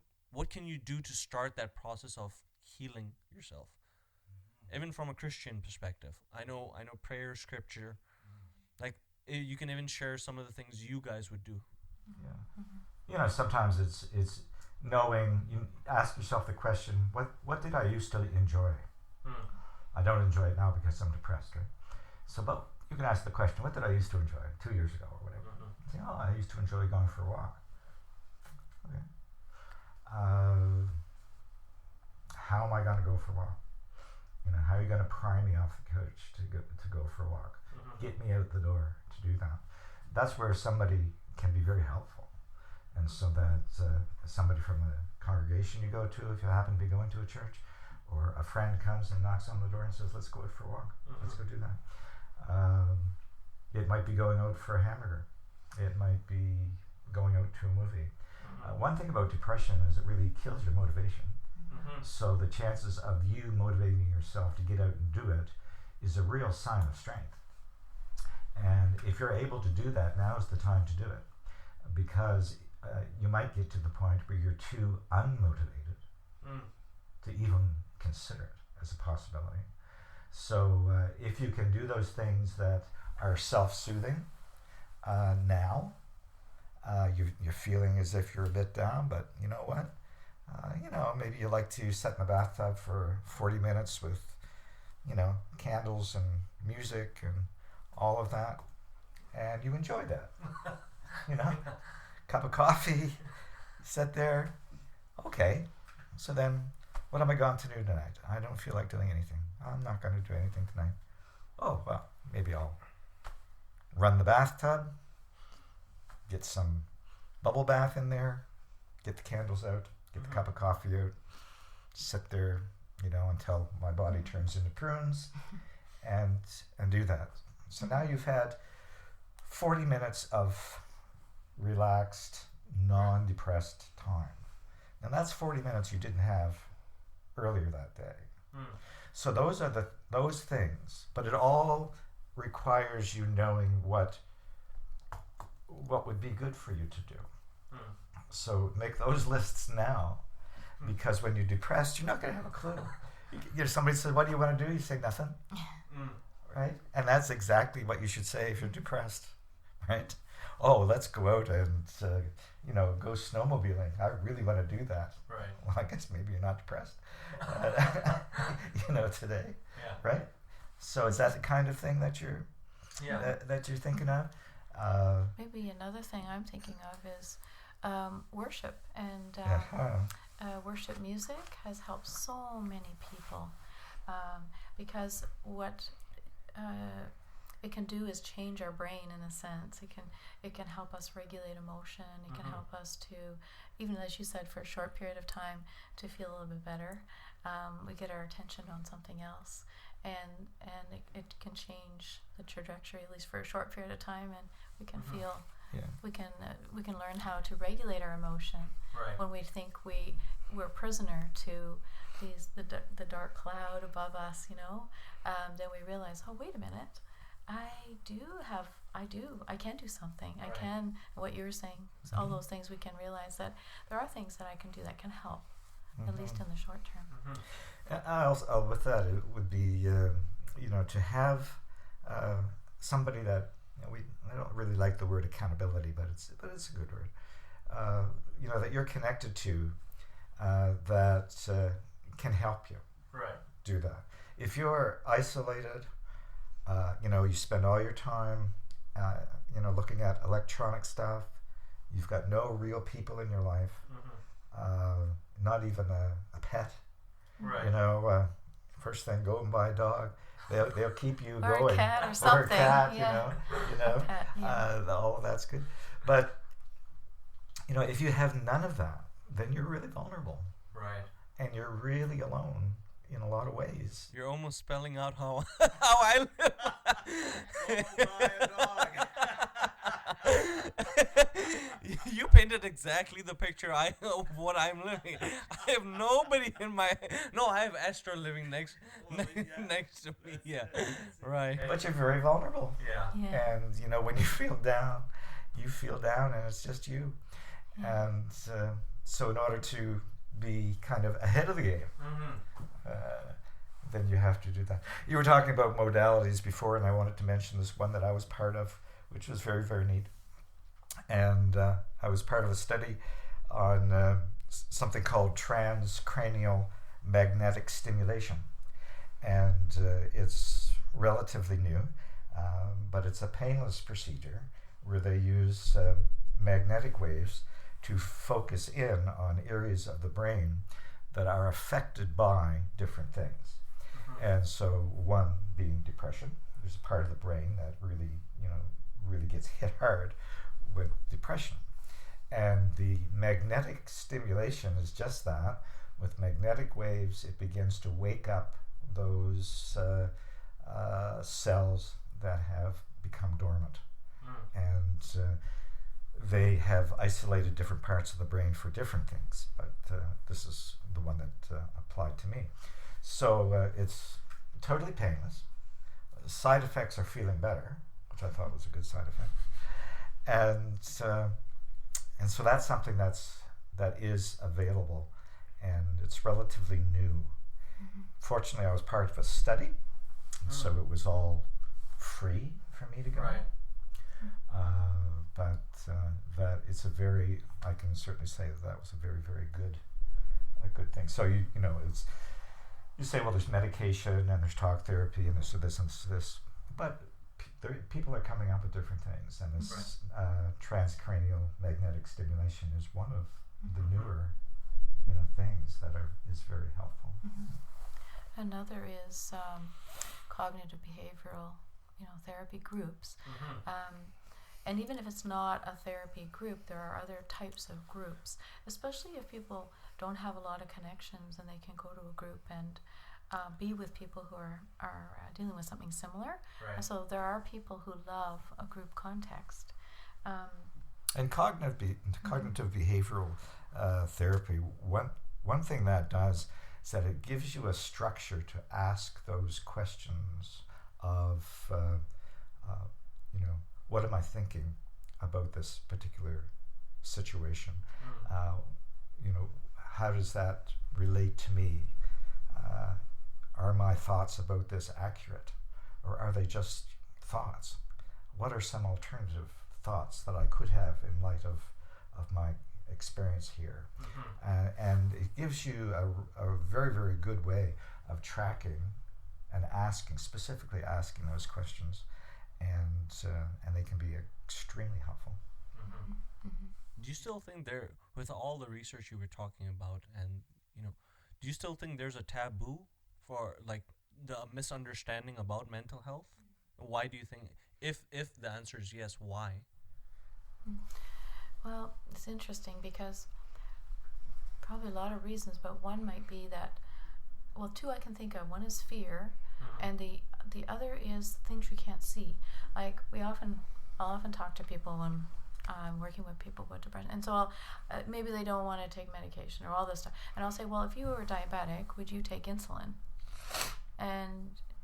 can you do to start that process of healing yourself? Even from a Christian perspective. I know prayer, scripture. Like you can even share some of the things you guys would do. Sometimes it's knowing. You ask yourself the question: what did I used to enjoy? I don't enjoy it now because I'm depressed, right? So, but you can ask the question: what did I used to enjoy 2 years ago or whatever? Say, I used to enjoy going for a walk. Okay. How am I going to go for a walk? How are you going to pry me off the couch to go for a walk? Get me out the door to do that. That's where somebody can be very helpful. And so that somebody from a congregation you go to, if you happen to be going to a church, or a friend comes and knocks on the door and says, let's go out for a walk. Let's go do that. It might be going out for a hamburger. It might be going out to a movie. One thing about depression is it really kills your motivation. So the chances of you motivating yourself to get out and do it is a real sign of strength. And if you're able to do that, now is the time to do it. Because you might get to the point where you're too unmotivated to even consider it as a possibility. So if you can do those things that are self-soothing now, you're feeling as if you're a bit down, but you know what? Maybe you like to sit in the bathtub for 40 minutes with, candles and music and all of that, and you enjoy that. Cup of coffee, sit there. Okay, so then what am I going to do tonight? I don't feel like doing anything. I'm not going to do anything tonight. Oh, well, maybe I'll run the bathtub, get some bubble bath in there, get the candles out, get the cup of coffee out, sit there, until my body turns into prunes, and do that. So now you've had 40 minutes of relaxed, non-depressed time. And that's 40 minutes you didn't have earlier that day. So those are those things, but it all requires you knowing what would be good for you to do. So make those lists now, because when you're depressed, you're not going to have a clue. Somebody says, what do you want to do? You say nothing. Right? And that's exactly what you should say if you're depressed, right? Oh, let's go out and, go snowmobiling. I really want to do that. Right. Well, I guess maybe you're not depressed, today, right? So is that the kind of thing that you're thinking of? Maybe another thing I'm thinking of is worship, and worship music has helped so many people, because what it can do is change our brain in a sense. It can help us regulate emotion. It can help us to, even as you said, for a short period of time, to feel a little bit better. We get our attention on something else, and it can change the trajectory, at least for a short period of time, and we can feel. We can learn how to regulate our emotion. Right. When we think we're prisoner to the dark cloud above us, then we realize, oh, wait a minute, I can do something. Right. I can, what you were saying, all those things, we can realize that there are things that I can do that can help, at least in the short term. Also, with that, it would be, to have somebody that, I don't really like the word accountability, but it's a good word. That you're connected to, that can help you do that. If you're isolated, you spend all your time, looking at electronic stuff. You've got no real people in your life, not even a pet. Right. First thing, go and buy a dog. They'll keep you or going. A cat or something. Or a cat, A pet, all of that's good. But, if you have none of that, then you're really vulnerable. Right. And you're really alone in a lot of ways. You're almost spelling out how I live. You painted exactly the picture of what I'm living. I have nobody in my... No, I have Esther living next to me. Yeah, right. But you're very vulnerable. Yeah. And, when you feel down and it's just you. Yeah. And so in order to be kind of ahead of the game, then you have to do that. You were talking about modalities before, and I wanted to mention this one that I was part of, which was very, very neat. And I was part of a study on something called transcranial magnetic stimulation. And it's relatively new, but it's a painless procedure where they use magnetic waves to focus in on areas of the brain that are affected by different things. And so one being depression. There's a part of the brain that really gets hit hard with depression. And the magnetic stimulation is just that, with magnetic waves, it begins to wake up those cells that have become dormant. And they have isolated different parts of the brain for different things, but this is the one that applied to me. So it's totally painless. Side effects are feeling better, which I thought was a good side effect. And so that's something that is available, and it's relatively new. Fortunately, I was part of a study, so it was all free for me to go. Right. But that it's I can certainly say that was a very, very good thing. So you say, well, there's medication and there's talk therapy and this and this, but people are coming up with different things, and this transcranial magnetic stimulation is one of the newer things that is very helpful. Another is cognitive behavioral therapy groups. And even if it's not a therapy group, there are other types of groups, especially if people don't have a lot of connections and they can go to a group and be with people who are dealing with something similar. Right. So there are people who love a group context. And cognitive behavioral therapy, one thing that does is that it gives you a structure to ask those questions of, what am I thinking about this particular situation? How does that relate to me? Are my thoughts about this accurate, or are they just thoughts? What are some alternative thoughts that I could have in light of my experience here? And it gives you a very, very good way of tracking and specifically asking those questions, and they can be extremely helpful. Do you still think with all the research you were talking about, and do you still think there's a taboo for the misunderstanding about mental health? Why do you think, if the answer is yes, why? Well, it's interesting because probably a lot of reasons, but one might be that, well, two I can think of. One is fear, and the other is things you can't see. Like I'll often talk to people when I'm working with people with depression, and so maybe they don't want to take medication or all this stuff, and I'll say, well, if you were diabetic, would you take insulin?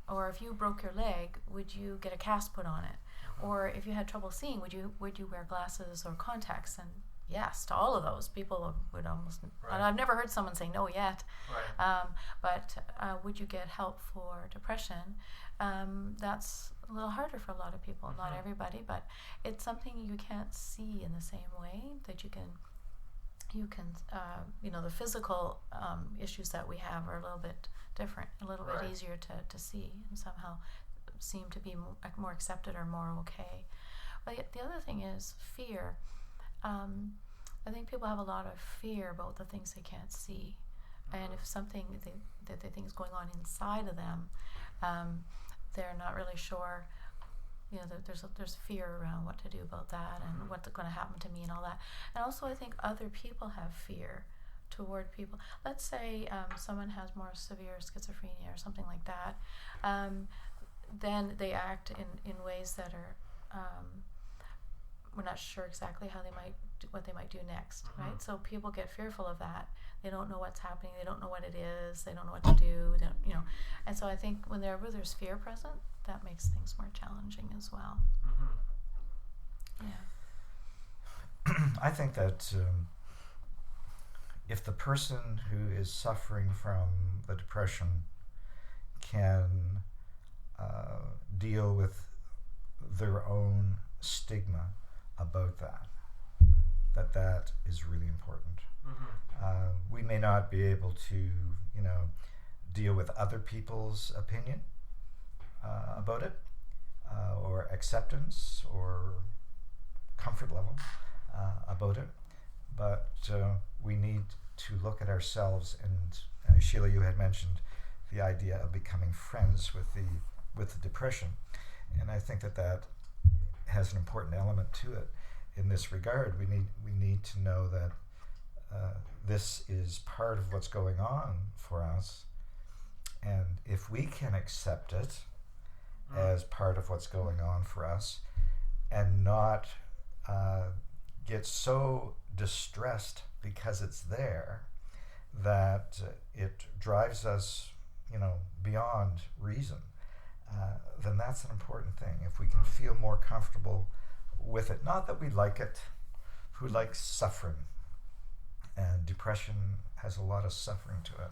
Or if you broke your leg, would you get a cast put on it? Or if you had trouble seeing, would you wear glasses or contacts? And yes, to all of those, people would almost. Right. And I've never heard someone say no yet. Right. But would you get help for depression? That's a little harder for a lot of people, not everybody, but it's something you can't see in the same way that you can. The physical issues that we have are a little bit different, a little bit easier to see, and somehow seem to be more accepted or more okay. But the other thing is fear. I think people have a lot of fear about the things they can't see, and if something that they think is going on inside of them, they're not really sure. There's fear around what to do about that and what's going to happen to me and all that. And also I think other people have fear toward people. Let's say someone has more severe schizophrenia or something like that. Then they act in ways that are we're not sure exactly what they might do next, right? So people get fearful of that. They don't know what's happening. They don't know what it is. They don't know what to do. And so I think whenever there's fear present, that makes things more challenging as well. Yeah. I think that if the person who is suffering from the depression can deal with their own stigma about that is really important. We may not be able to, deal with other people's opinion about it, or acceptance or comfort level about it, but we need to look at ourselves, and Sheila, you had mentioned the idea of becoming friends with the depression, and I think that has an important element to it. In this regard, we need to know that this is part of what's going on for us, and if we can accept it as part of what's going on for us and not get so distressed because it's there that it drives us, beyond reason, then that's an important thing. If we can feel more comfortable with it, not that we like it. Who likes suffering? And depression has a lot of suffering to it.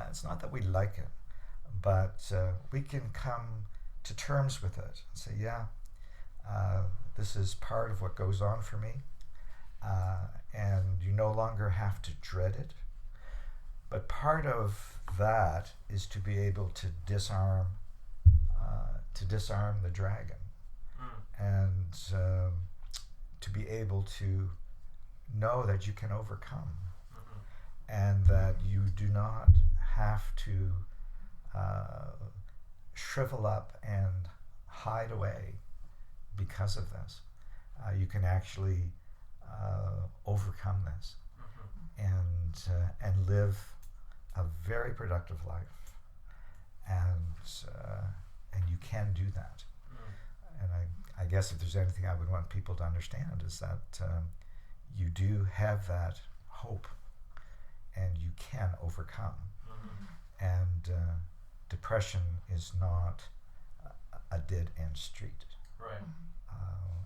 It's not that we like it, but we can come to terms with it and say, this is part of what goes on for me, and you no longer have to dread it. But part of that is to be able to disarm the dragon, and to be able to know that you can overcome, and that you do not have to shrivel up and hide away because of this. You can actually overcome this and live a very productive life, and you can do that. And I guess if there's anything I would want people to understand is that you do have that hope, and you can overcome. And depression is not a dead end street. Right.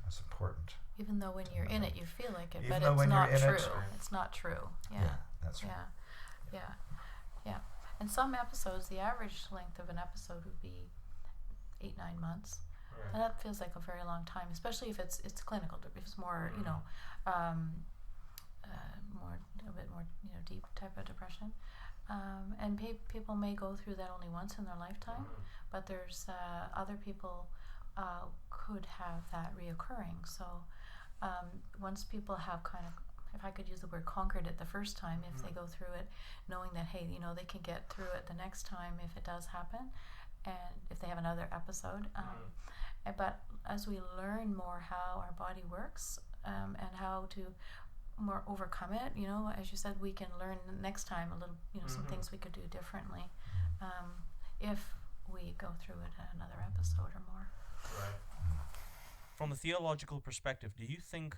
That's important. Even though when you're in it, you feel like it, Even but though it's when not you're in true. it- It's not true. That's right. Yeah. And some episodes, the average length of an episode would be 8-9 months. Right. And that feels like a very long time, especially if it's clinical. If it's more, a bit more, deep type of depression. And people may go through that only once in their lifetime, but there's other people could have that reoccurring. So once people have kind of, if I could use the word, conquered it the first time, if they go through it knowing that, hey, they can get through it the next time if it does happen, and if they have another episode. But as we learn more how our body works, and how to more overcome it, as you said, we can learn next time a little, some things we could do differently, if we go through it another episode or more. Right. From a theological perspective, do you think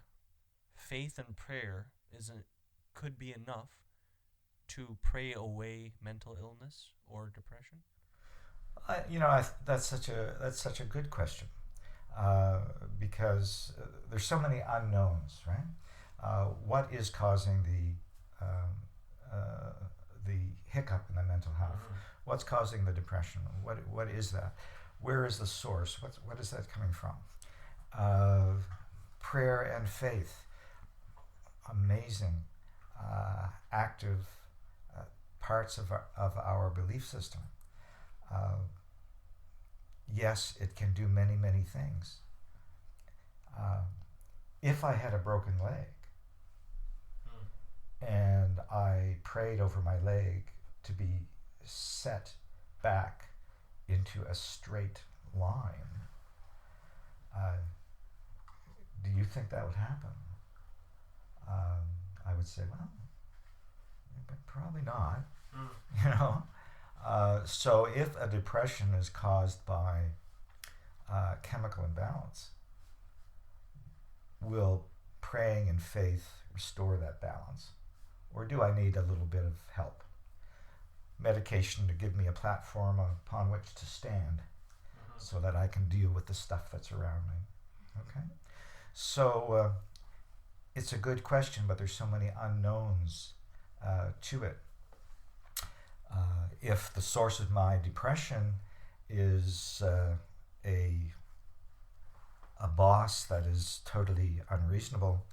faith and prayer could be enough to pray away mental illness or depression? That's such a good question, because there's so many unknowns, right? What is causing the hiccup in the mental health? What's causing the depression? What is that? Where is the source? What is that coming from? Prayer and faith, amazing, active parts of our belief system. Yes, it can do many, many things. If I had a broken leg and I prayed over my leg to be set back into a straight line, do you think that would happen? I would say, well, probably not. So if a depression is caused by chemical imbalance, will praying and faith restore that balance? Or do I need a little bit of help? Medication to give me a platform upon which to stand so that I can deal with the stuff that's around me. Okay? So it's a good question, but there's so many unknowns to it. If the source of my depression is a boss that is totally unreasonable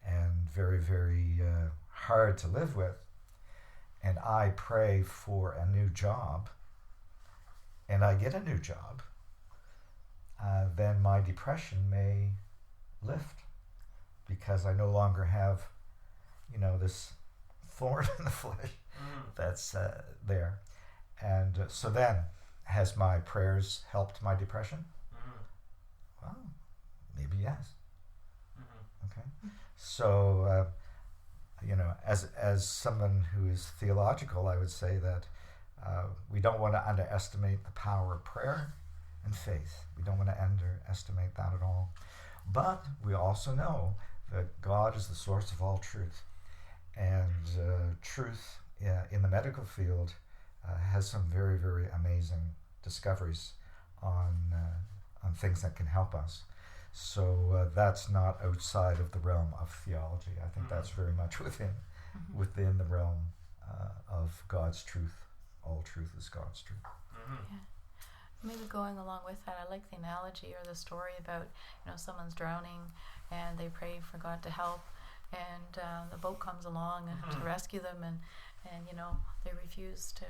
and very, very hard to live with, and I pray for a new job, and I get a new job, then my depression may lift, because I no longer have, this thorn in the flesh that's there. And so then, has my prayers helped my depression? Well, maybe yes. Okay. So as someone who is theological, I would say that we don't want to underestimate the power of prayer and faith. We don't want to underestimate that at all. But we also know that God is the source of all truth. And truth in the medical field has some very, very amazing discoveries on things that can help us. So that's not outside of the realm of theology. I think that's very much within the realm of God's truth. All truth is God's truth. Yeah. Maybe going along with that, I like the analogy or the story about someone's drowning and they pray for God to help, and the boat comes along to rescue them, and they refuse to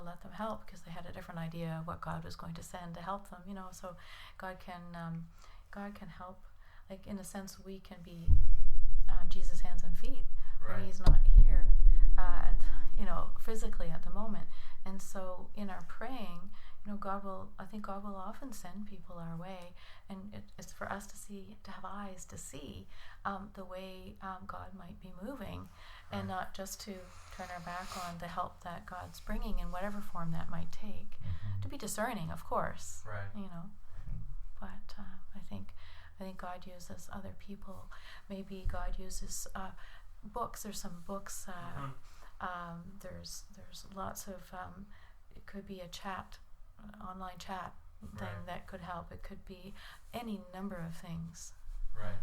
let them help because they had a different idea of what God was going to send to help them. So God can help. Like, in a sense, we can be Jesus' hands and feet when He's not here, physically at the moment. And so in our praying, I think God will often send people our way, and it's for us to have eyes to see the way God might be moving, and not just to turn our back on the help that God's bringing in whatever form that might take. To be discerning, of course, but I think God uses other people. Maybe God uses books. There's some books. There's lots of. It could be a chat. Online chat thing that could help. It could be any number of things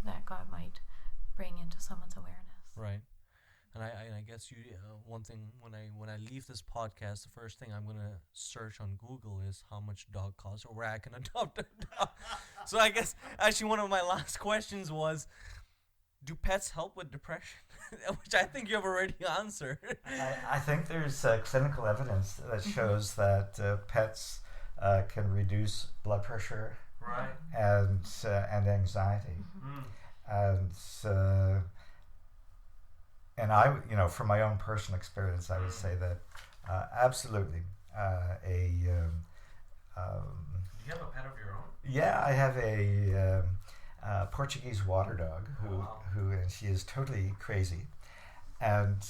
that God might bring into someone's awareness. Right. And I guess one thing when I leave this podcast, the first thing I'm gonna search on Google is how much a dog costs or where I can adopt a dog. So I guess actually one of my last questions was, do pets help with depression? Which I think you've already answered. I think there's clinical evidence that shows that pets can reduce blood pressure and anxiety. And I, from my own personal experience, I would say that absolutely. Do you have a pet of your own? Yeah, I have a Portuguese water dog who and she is totally crazy, and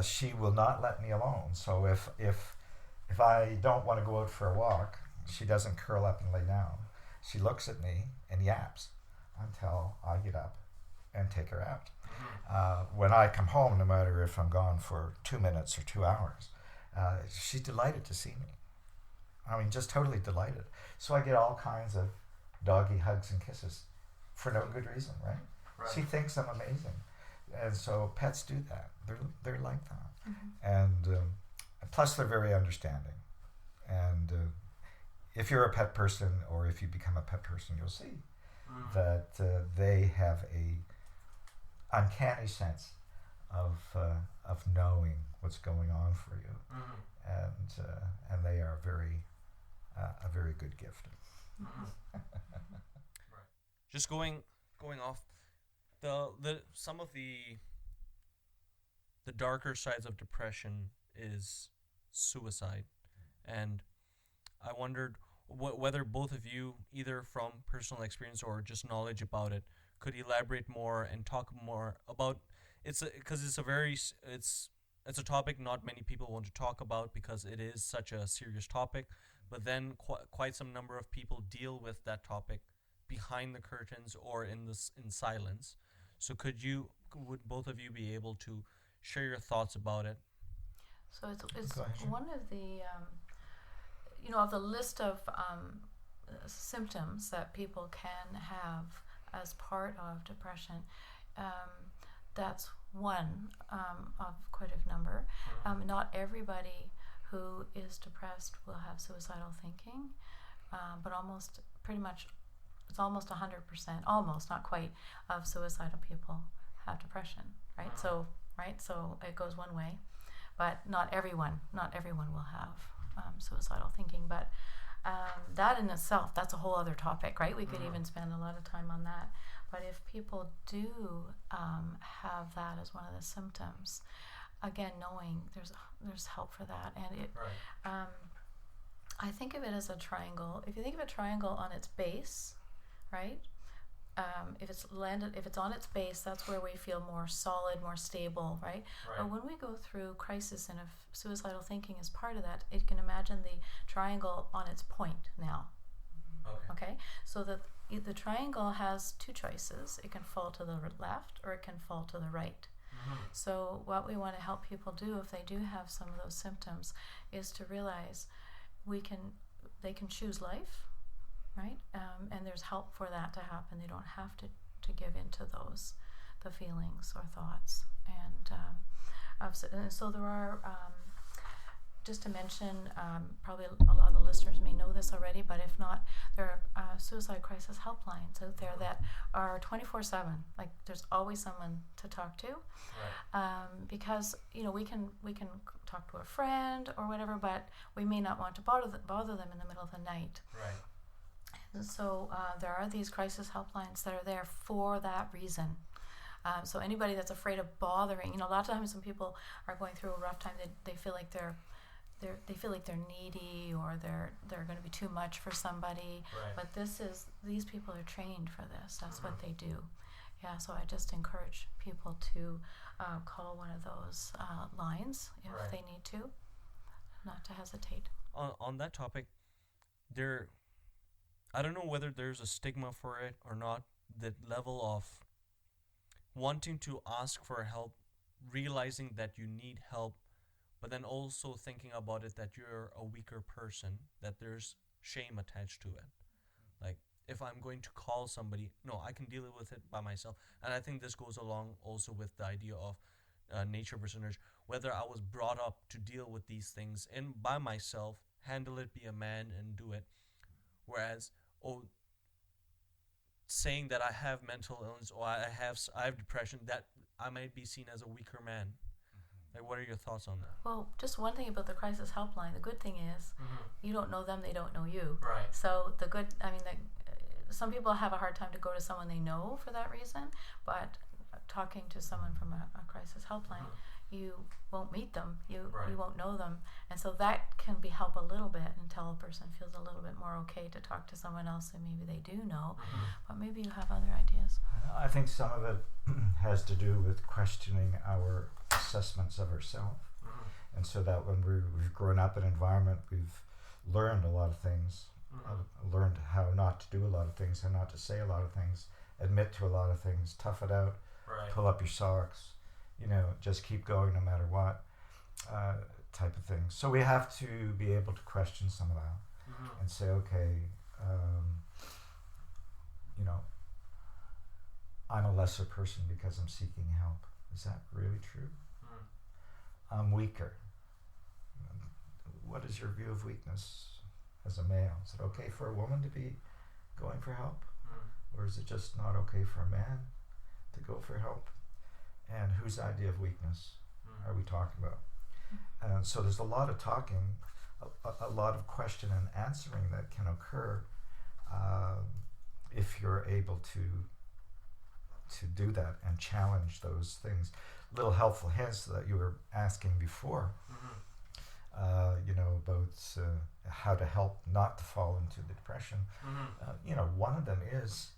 she will not let me alone. So if I don't want to go out for a walk, she doesn't curl up and lay down. She looks at me and yaps until I get up and take her out. When I come home, no matter if I'm gone for 2 minutes or 2 hours, she's delighted to see me. I mean, just totally delighted. So I get all kinds of doggy hugs and kisses for no good reason, right? She thinks I'm amazing. And so pets do that. They're like that. And plus they're very understanding. And if you're a pet person, or if you become a pet person, you'll see that they have a uncanny sense of knowing what's going on for you. And they are a very good gift. Just going off the some of the darker sides of depression is suicide, and I wondered whether both of you, either from personal experience or just knowledge about it, could elaborate more and talk more about because it's a topic not many people want to talk about because it is such a serious topic, but then quite some number of people deal with that topic behind the curtains or in silence. So would both of you be able to share your thoughts about it? So it's one of the of the list of symptoms that people can have as part of depression. That's one of quite a number. Not everybody who is depressed will have suicidal thinking, but it's almost 100%, almost, not quite, of suicidal people have depression, right? So it goes one way, but not everyone will have suicidal thinking. But that in itself, that's a whole other topic, right? We could even spend a lot of time on that. But if people do have that as one of the symptoms, again, knowing there's help for that, and it. I think of it as a triangle. If you think of a triangle on its base, right, if it's on its base, that's where we feel more solid, more stable, right? But when we go through crisis, and if suicidal thinking is part of that, it can imagine the triangle on its point now. Okay? So that the triangle has two choices. It can fall to the left or it can fall to the right. So what we want to help people do if they do have some of those symptoms is to realize they can choose life, right? And there's help for that to happen. They don't have to give into the feelings or thoughts. And so there are, just to mention, probably a lot of the listeners may know this already, but if not, there are suicide crisis helplines out there that are 24/7. Like there's always someone to talk to, because we can talk to a friend or whatever, but we may not want to bother them in the middle of the night. And so there are these crisis helplines that are there for that reason. So anybody that's afraid of bothering, a lot of times when people are going through a rough time, they feel like they're needy, or they're going to be too much for somebody. But these people are trained for this. That's what they do. Yeah. So I just encourage people to call one of those lines if they need to, not to hesitate. On that topic, I don't know whether there's a stigma for it or not. The level of wanting to ask for help, realizing that you need help, but then also thinking about it that you're a weaker person, that there's shame attached to it. Like, if I'm going to call somebody, no, I can deal with it by myself. And I think this goes along also with the idea of nature versus nurture. Whether I was brought up to deal with these things and by myself, handle it, be a man and do it. Whereas, saying that I have mental illness or I have depression, that I might be seen as a weaker man. Like, what are your thoughts on that? Well, just one thing about the crisis helpline. The good thing is you don't know them; they don't know you. Right. So some people have a hard time to go to someone they know for that reason. But talking to someone from a crisis helpline, you won't meet them. You won't know them, and so that can help a little bit until a person feels a little bit more okay to talk to someone else who maybe they do know. But maybe you have other ideas. I think some of it has to do with questioning our assessments of ourselves. And so that when we've grown up in an environment, we've learned a lot of things, learned how not to do a lot of things, how not to say a lot of things, admit to a lot of things, tough it out, pull up your socks, just keep going no matter what, type of thing. So we have to be able to question some of that and say, okay, I'm a lesser person because I'm seeking help. Is that really true? I'm weaker. What is your view of weakness as a male? Is it okay for a woman to be going for help? Or is it just not okay for a man to go for help? And whose idea of weakness are we talking about? And so there's a lot of talking, a lot of question and answering that can occur if you're able to do that and challenge those things. Little helpful hints that you were asking before, about how to help not to fall into the depression. One of them is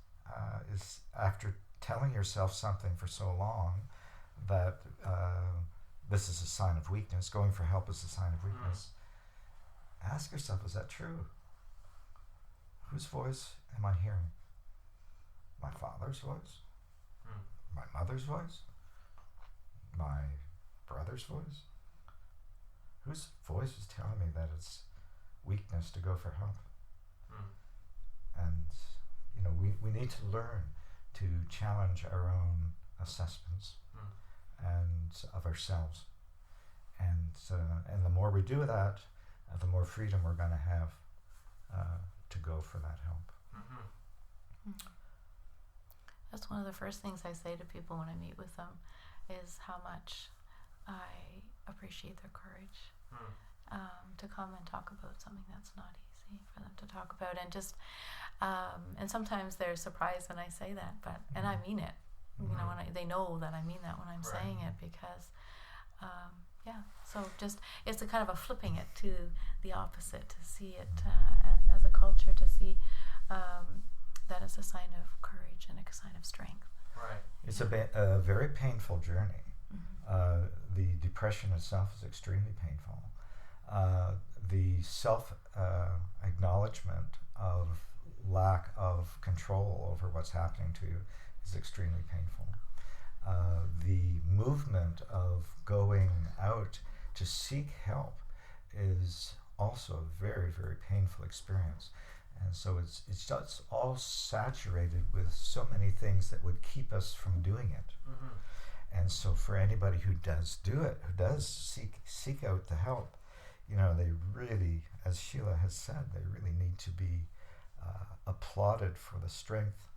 after telling yourself something for so long that this is a sign of weakness, going for help is a sign of weakness. Ask yourself, is that true? Whose voice am I hearing? My father's voice? My mother's voice? My brother's voice? Whose voice is telling me that it's weakness to go for help? And we need to learn to challenge our own assessments and of ourselves, and the more we do that, the more freedom we're going to have to go for that help. That's one of the first things I say to people when I meet with them, is how much I appreciate their courage to come and talk about something that's not easy for them to talk about, and just and sometimes they're surprised when I say that, but and I mean it. They know that I mean that when I'm saying it, because so just it's a kind of a flipping it to the opposite, to see it as a culture, to see that it's a sign of courage and a sign of strength. Right. It's a very painful journey. The depression itself is extremely painful. The self-acknowledgement of lack of control over what's happening to you is extremely painful. The movement of going out to seek help is also a very, very painful experience. And so it's just all saturated with so many things that would keep us from doing it. And so for anybody who does do it, who does seek out the help, they really, as Sheila has said, they really need to be applauded for the strength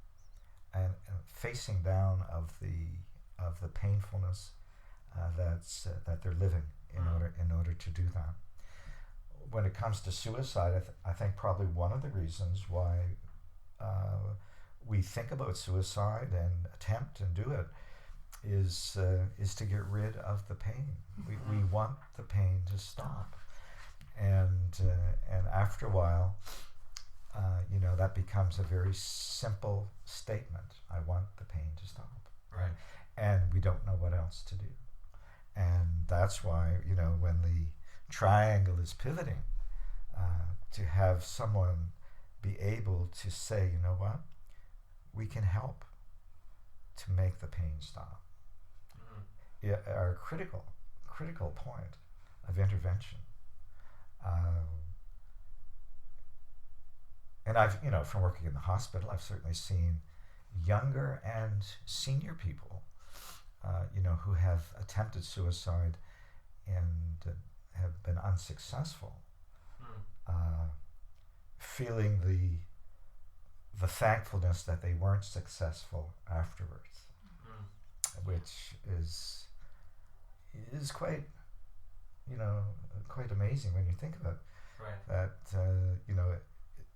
and facing down of the painfulness that they're living in order to do that. When it comes to suicide, I think probably one of the reasons why we think about suicide and attempt and do it is to get rid of the pain. We want the pain to stop, and after a while, that becomes a very simple statement. I want the pain to stop. Right. And we don't know what else to do, and that's why when the triangle is pivoting, to have someone be able to say, you know what, we can help to make the pain stop. Are a critical point of intervention. And I've, from working in the hospital, I've certainly seen younger and senior people, who have attempted suicide and have been unsuccessful, feeling the thankfulness that they weren't successful afterwards, which is quite, quite amazing when you think of it. Right. That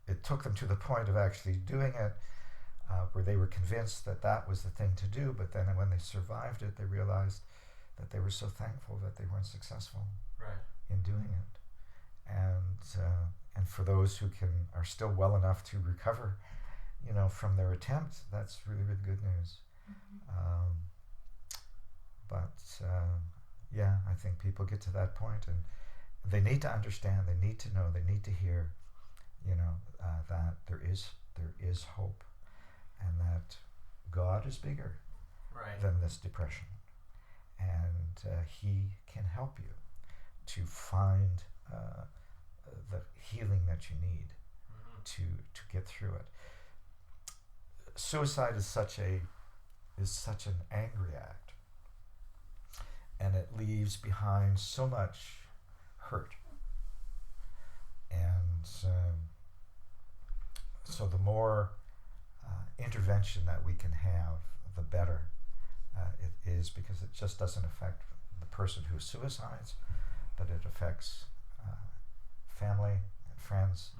it took them to the point of actually doing it, where they were convinced that was the thing to do, but then when they survived it, they realized that they were so thankful that they weren't successful in doing it. And for those who are still well enough to recover, from their attempt, that's really, really good news. I think people get to that point, and they need to understand, they need to know, they need to hear, that there is hope, and that God is bigger than this depression, and He can help you to find the healing that you need to get through it. Suicide is such an angry act, and it leaves behind so much hurt. And so the more intervention that we can have, the better it is, because it just doesn't affect the person who suicides, but it affects family and friends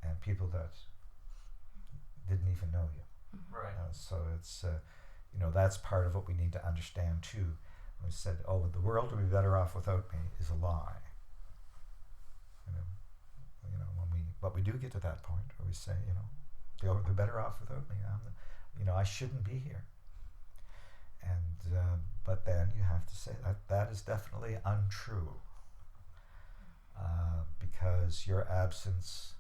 and people that didn't even know you. Right. So it's, that's part of what we need to understand too. When we said, the world will be better off without me, is a lie. But we do get to that point where we say, they're better off without me. I shouldn't be here. And but then you have to say that is definitely untrue, because your absence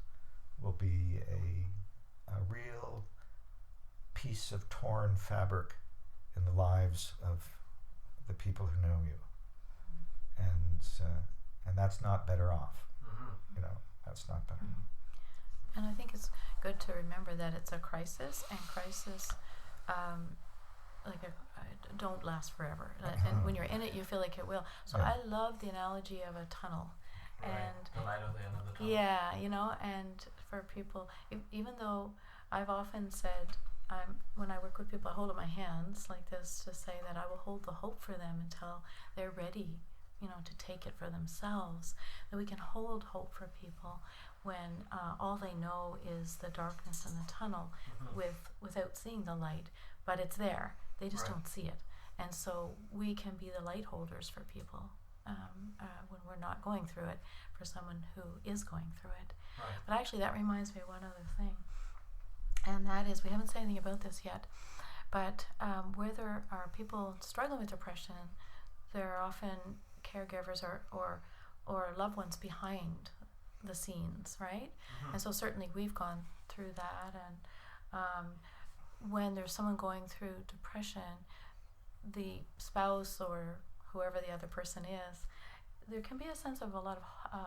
will be a real piece of torn fabric in the lives of the people who know you, and that's not better off. That's not better. And I think it's good to remember that it's a crisis, and crisis don't last forever. And when you're in it, you feel like it will. So I love the analogy of a tunnel. And the light at the end of the tunnel. Yeah, and for people, even though I've often said, when I work with people, I hold up my hands like this to say that I will hold the hope for them until they're ready, to take it for themselves. That we can hold hope for people when all they know is the darkness in the tunnel, without seeing the light, but it's there. They just don't see it. And so we can be the light holders for people when we're not going through it, for someone who is going through it. But actually, that reminds me of one other thing. and that is, we haven't said anything about this yet, but where there are people struggling with depression, there are often caregivers or loved ones behind the scenes, right? And so certainly we've gone through that, and when there's someone going through depression, the spouse or whoever the other person is, there can be a sense of a lot of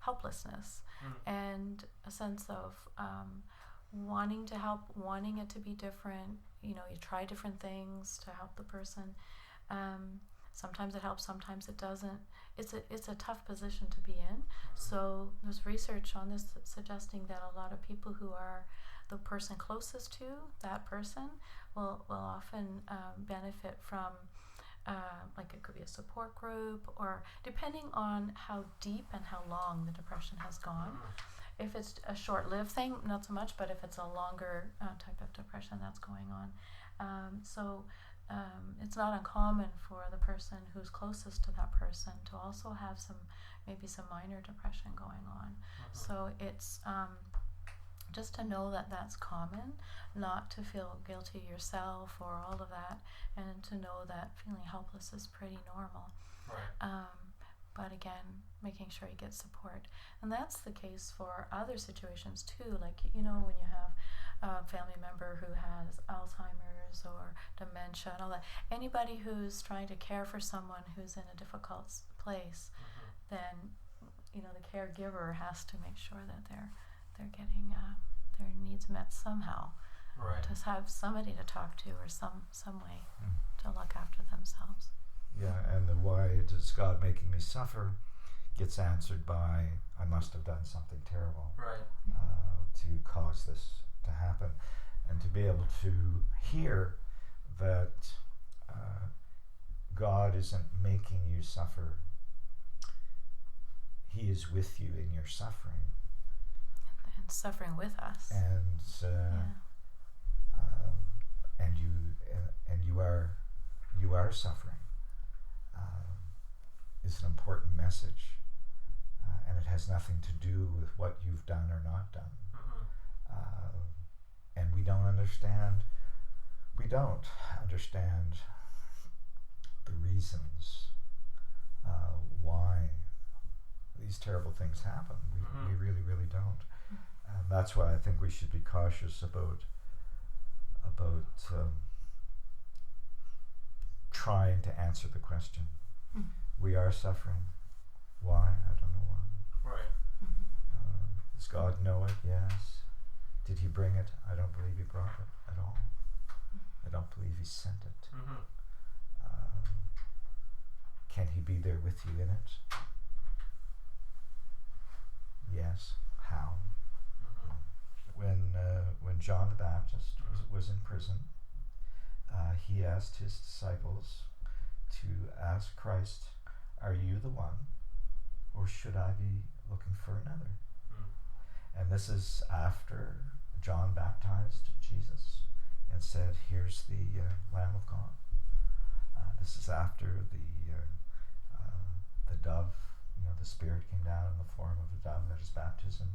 helplessness and a sense of wanting to help, wanting it to be different. You try different things to help the person. Sometimes it helps, sometimes it doesn't. It's a tough position to be in. So there's research on this suggesting that a lot of people who are the person closest to that person will often benefit from, like it could be a support group, or depending on how deep and how long the depression has gone. If it's a short-lived thing, not so much, but if it's a longer type of depression that's going on. So it's not uncommon for the person who's closest to that person to also have maybe some minor depression going on. So it's just to know that that's common, not to feel guilty yourself or all of that, and to know that feeling helpless is pretty normal. Right. But again, making sure you get support. And that's the case for other situations too, like, when you have a family member who has Alzheimer's or dementia and all that. Anybody who's trying to care for someone who's in a difficult place, then, the caregiver has to make sure that they're getting their needs met somehow. Right. To have somebody to talk to, or some way to look after themselves. Yeah, and the why does God making me suffer gets answered by, I must have done something terrible Right. to cause this to happen. And to be able to hear that God isn't making you suffer. He is with you in your suffering. And suffering with us. And you are suffering. Is an important message, and it has nothing to do with what you've done or not done. And we don't understand the reasons why these terrible things happen. We really, really don't. And that's why I think we should be cautious about trying to answer the question. We are suffering. Why? I don't know why. Right. Does God know it? Yes. Did He bring it? I don't believe He brought it at all. I don't believe He sent it. Can He be there with you in it? Yes. How? When John the Baptist was in prison, he asked his disciples to ask Christ, "Are you the one, or should I be looking for another?" And this is after John baptized Jesus and said, "Here's the Lamb of God." This is after the dove, the Spirit came down in the form of a dove at his baptism.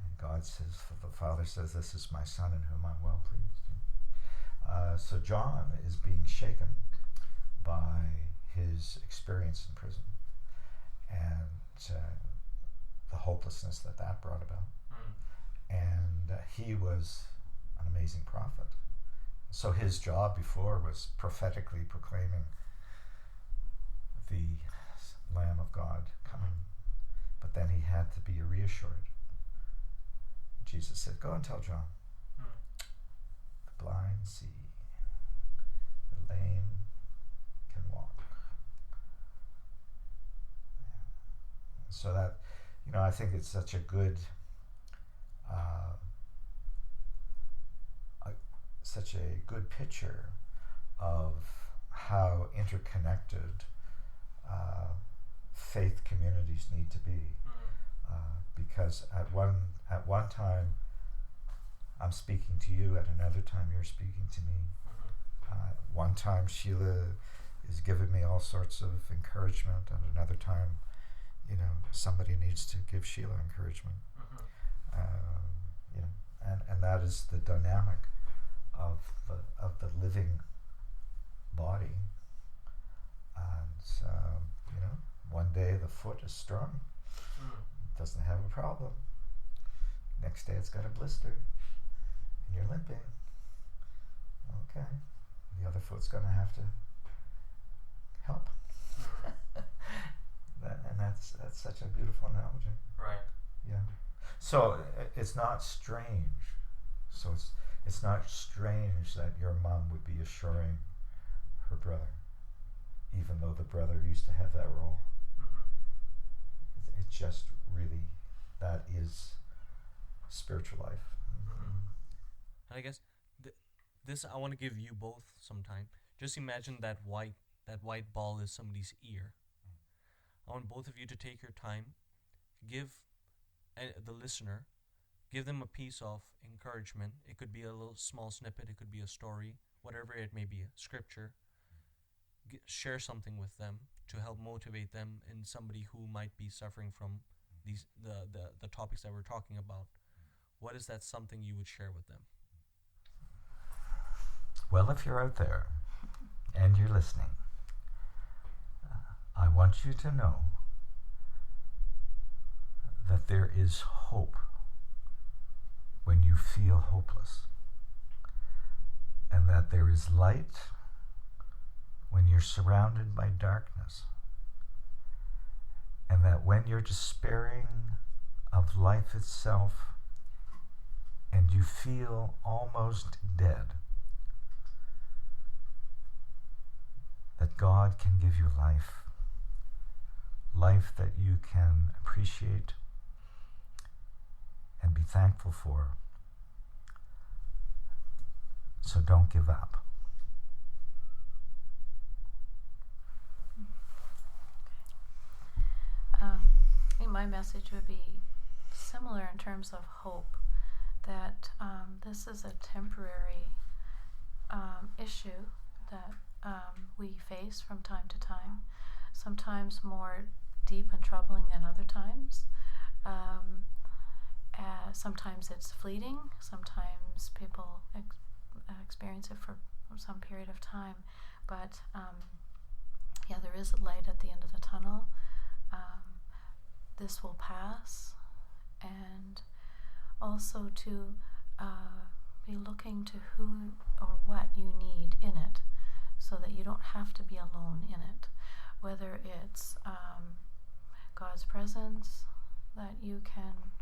And God says, the Father says, "This is my Son in whom I'm well pleased." So John is being shaken by his experience in prison and the hopelessness that brought about. And he was an amazing prophet. So his job before was prophetically proclaiming the Lamb of God coming. But then he had to be reassured. Jesus said, "Go and tell John. The blind see, the lame can walk." So that, I think it's such a good picture of how interconnected faith communities need to be. Because at one time I'm speaking to you, at another time you're speaking to me. One time Sheila is giving me all sorts of encouragement, and another time, somebody needs to give Sheila encouragement. and that is the dynamic of the living body. And one day the foot is strong, doesn't have a problem. Next day it's got a blister, and you're limping. Okay, the other foot's going to have to help. And that's such a beautiful analogy. Right. Yeah. So it's not strange. So it's not strange that your mom would be assuring her brother, even though the brother used to have that role. It's just really, that is spiritual life. And I guess this, I want to give you both some time. Just imagine that white ball is somebody's ear. I want both of you to take your time, give the listener, give them a piece of encouragement. It could be a little small snippet, it could be a story, whatever it may be, scripture. Share something with them to help motivate them in somebody who might be suffering from these the topics that we're talking about. What is that something you would share with them? Well, if you're out there and you're listening, I want you to know that there is hope when you feel hopeless, and that there is light when you're surrounded by darkness, and that when you're despairing of life itself and you feel almost dead, that God can give you life that you can appreciate and be thankful for. So don't give up. I think my message would be similar in terms of hope, that this is a temporary issue that we face from time to time, sometimes more deep and troubling than other times. Sometimes it's fleeting, sometimes people experience it for some period of time, but there is a light at the end of the tunnel. This will pass, and also to be looking to who or what you need in it, so that you don't have to be alone in it, whether it's God's presence that you can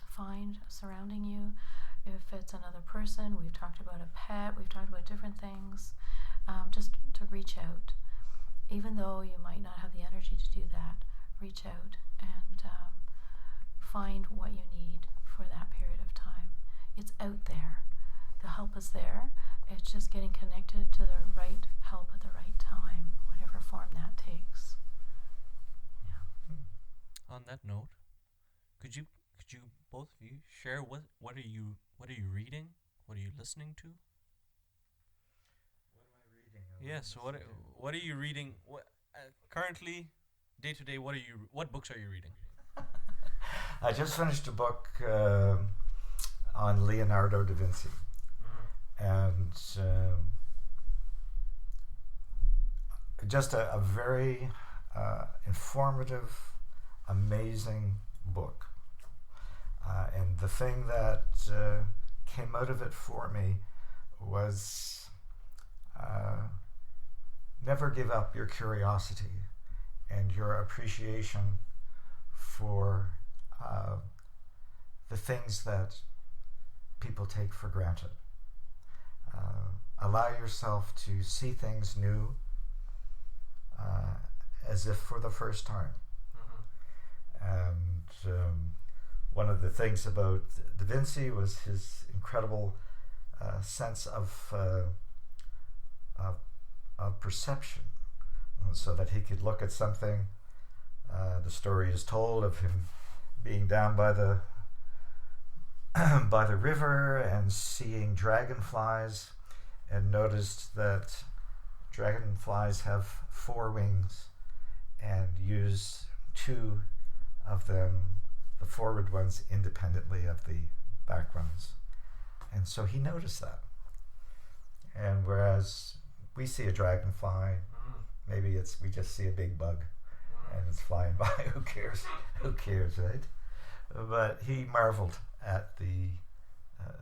find surrounding you, if it's another person. We've talked about a pet, we've talked about different things, just to reach out. Even though you might not have the energy to do that, reach out and find what you need for that period of time. It's out there. The help is there. It's just getting connected to the right help at the right time, whatever form that takes. Yeah. On that note, could you both of you share what are you reading? What are you listening to? What am I reading? Yes. What are you reading? What currently, day to day? What books are you reading? I just finished a book on Leonardo da Vinci, and just a very informative, amazing book. And the thing that came out of it for me was never give up your curiosity and your appreciation for the things that people take for granted. Allow yourself to see things new, as if for the first time. And one of the things about Da Vinci was his incredible sense of perception, so that he could look at something. The story is told of him being down by the by the river and seeing dragonflies, and noticed that dragonflies have 4 wings and use 2 of them the forward ones independently of the back ones. And so he noticed that. And whereas we see a dragonfly, maybe we just see a big bug and it's flying by. Who cares? Who cares, right? But he marveled at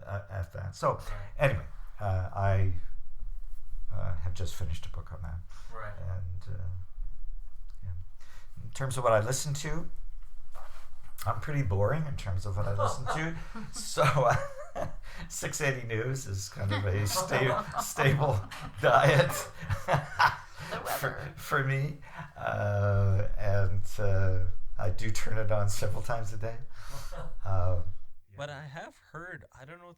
at that. So anyway, I have just finished a book on that. Right. And in terms of what I listen to, I'm pretty boring in terms of what I listen to. So 680 News is kind of a stable diet for me. And I do turn it on several times a day. But I have heard, I don't know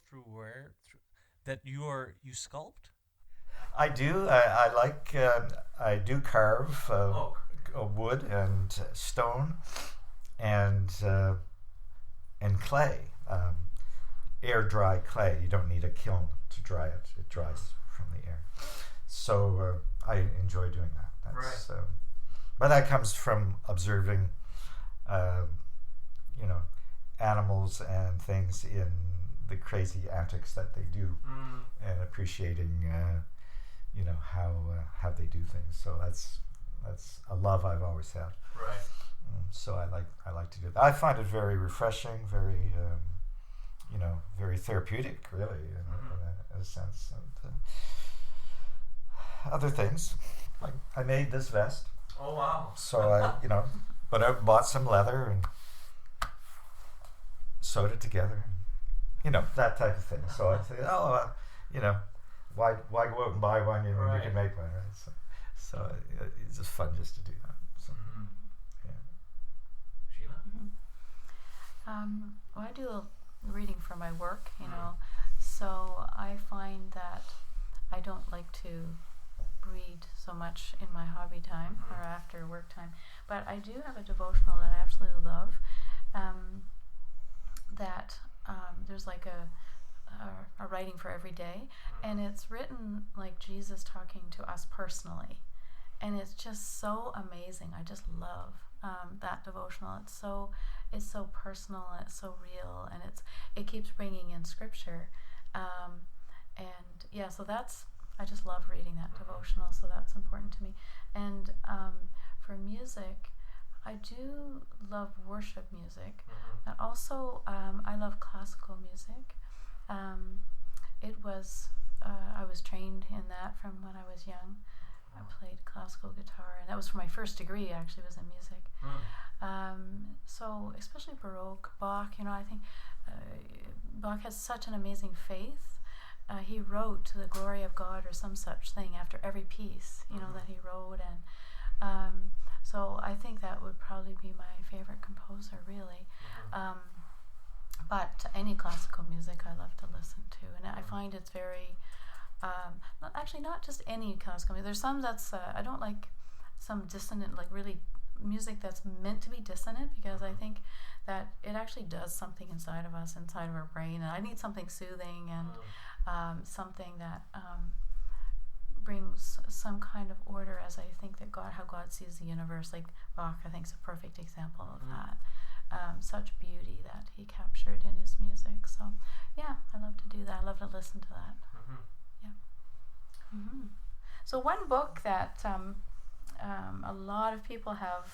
that you sculpt? I do. I do carve wood and stone and clay, air dry clay. You don't need a kiln to dry it. It dries from the air. So I enjoy doing that. That's, right. But that comes from observing, animals and things in the crazy antics that they do, and appreciating, how they do things. So that's a love I've always had. Right. So I like to do that. I find it very refreshing, very very therapeutic, really, in a sense. And other things, like I made this vest. Oh wow! So but I bought some leather and sewed it together, that type of thing. So I think, why go out and buy one when you can make one, right? So it's just fun just to do that. So, yeah. Sheila? Well, I do reading for my work, so I find that I don't like to read so much in my hobby time or after work time, but I do have a devotional that I absolutely love. There's like a writing for every day, and it's written like Jesus talking to us personally, and it's just so amazing. I just love that devotional. It's so personal, and it's so real, and it keeps bringing in scripture, so I just love reading that devotional, so that's important to me. And for music, I do love worship music, and also I love classical music. I was trained in that from when I was young. I played classical guitar, and that was for my first degree, actually, was in music. So especially Baroque, Bach, I think Bach has such an amazing faith. He wrote to the glory of God or some such thing after every piece, that he wrote, and so I think that would probably be my favorite composer, really. But any classical music I love to listen to, and I find it's very, not just any classical music. There's some that's, I don't like some dissonant, like really music that's meant to be dissonant, because I think that it actually does something inside of us, inside of our brain, and I need something soothing and something that brings some kind of order, as I think that how God sees the universe. Like Bach, I think, is a perfect example of that. Such beauty that he captured in his music. So yeah, I love to do that. I love to listen to that. So one book that a lot of people have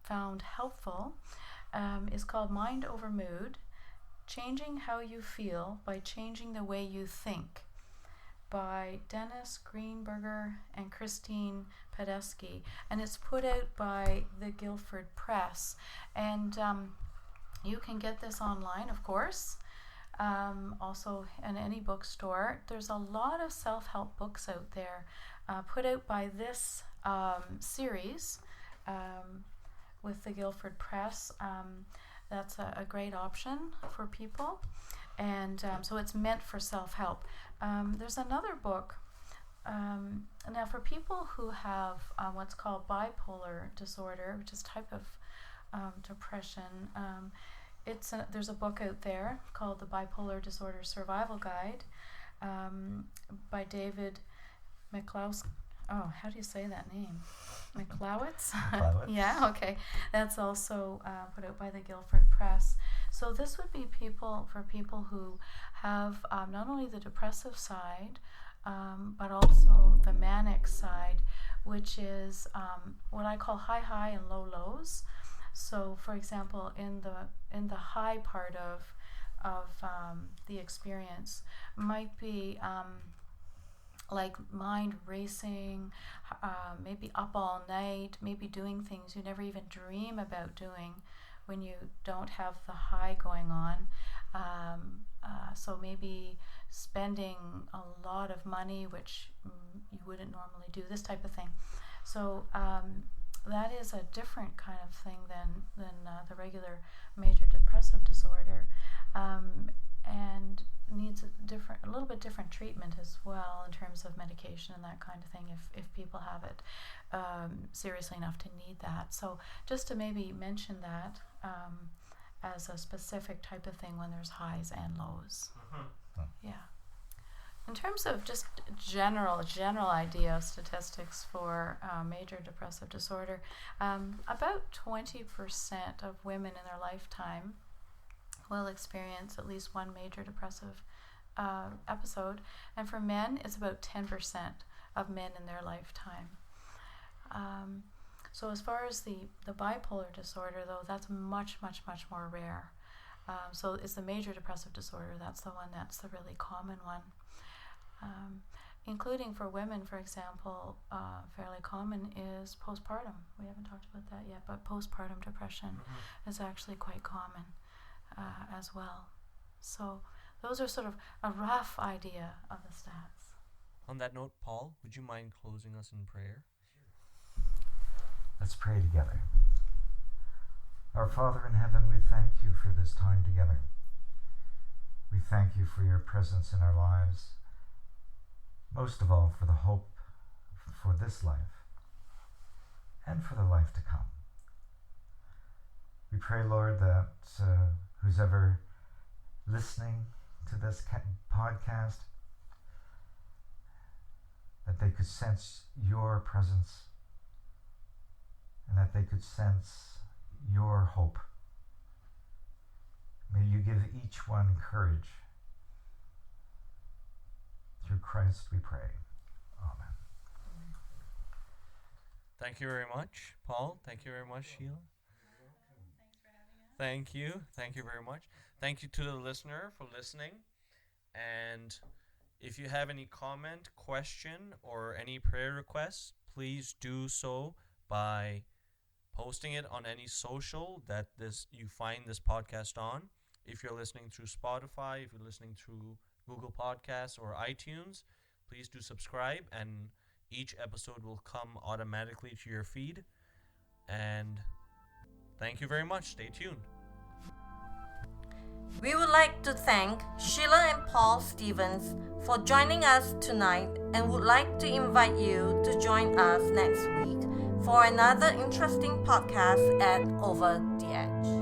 found helpful is called Mind Over Mood: Changing How You Feel by Changing the Way You Think, by Dennis Greenberger and Christine Pedesky, and it's put out by the Guildford Press, and you can get this online, of course, also in any bookstore. There's a lot of self-help books out there put out by this series with the Guildford Press. That's a great option for people, and so it's meant for self-help. There's another book now for people who have what's called bipolar disorder, which is a type of depression. There's a book out there called The Bipolar Disorder Survival Guide by David McCloskey. how do you say that name? McLowitz? McLowitz. Yeah, okay. That's also put out by the Guildford Press. So this would be for people who have not only the depressive side, but also the manic side, which is what I call high and low lows. So, for example, in the high part of the experience might be like mind racing, maybe up all night, maybe doing things you never even dream about doing when you don't have the high going on. So maybe spending a lot of money, which you wouldn't normally do, this type of thing. So that is a different kind of thing than the regular major depressive disorder, and needs a little bit different treatment as well in terms of medication and that kind of thing if people have it seriously enough to need that. So just to maybe mention that as a specific type of thing when there's highs and lows. Yeah. In terms of just general idea of statistics for major depressive disorder, about 20% of women in their lifetime will experience at least one major depressive episode, and for men it's about 10% of men in their lifetime. So as far as the bipolar disorder, though, that's much more rare. So it's the major depressive disorder, that's the one that's the really common one. Including for women, for example, fairly common is postpartum. We haven't talked about that yet, but postpartum depression is actually quite common as well. So those are sort of a rough idea of the stats. On that note, Paul, would you mind closing us in prayer? Let's pray together. Our Father in heaven, we thank you for this time together. We thank you for your presence in our lives, most of all for the hope for this life and for the life to come. We pray, Lord, that who's ever listening to this podcast, that they could sense your presence and that they could sense your hope. May you give each one courage. Through Christ we pray. Amen. Thank you very much, Paul. Thank you very much, Sheila. Thanks for having us. Thank you. Thank you very much. Thank you to the listener for listening. And if you have any comment, question, or any prayer requests, please do so by posting it on any social that you find this podcast on. If you're listening through Spotify, if you're listening through Google Podcasts or iTunes, please do subscribe, and each episode will come automatically to your feed. And thank you very much. Stay tuned. We would like to thank Sheila and Paul Stevens for joining us tonight, and would like to invite you to join us next week for another interesting podcast at Over the Edge.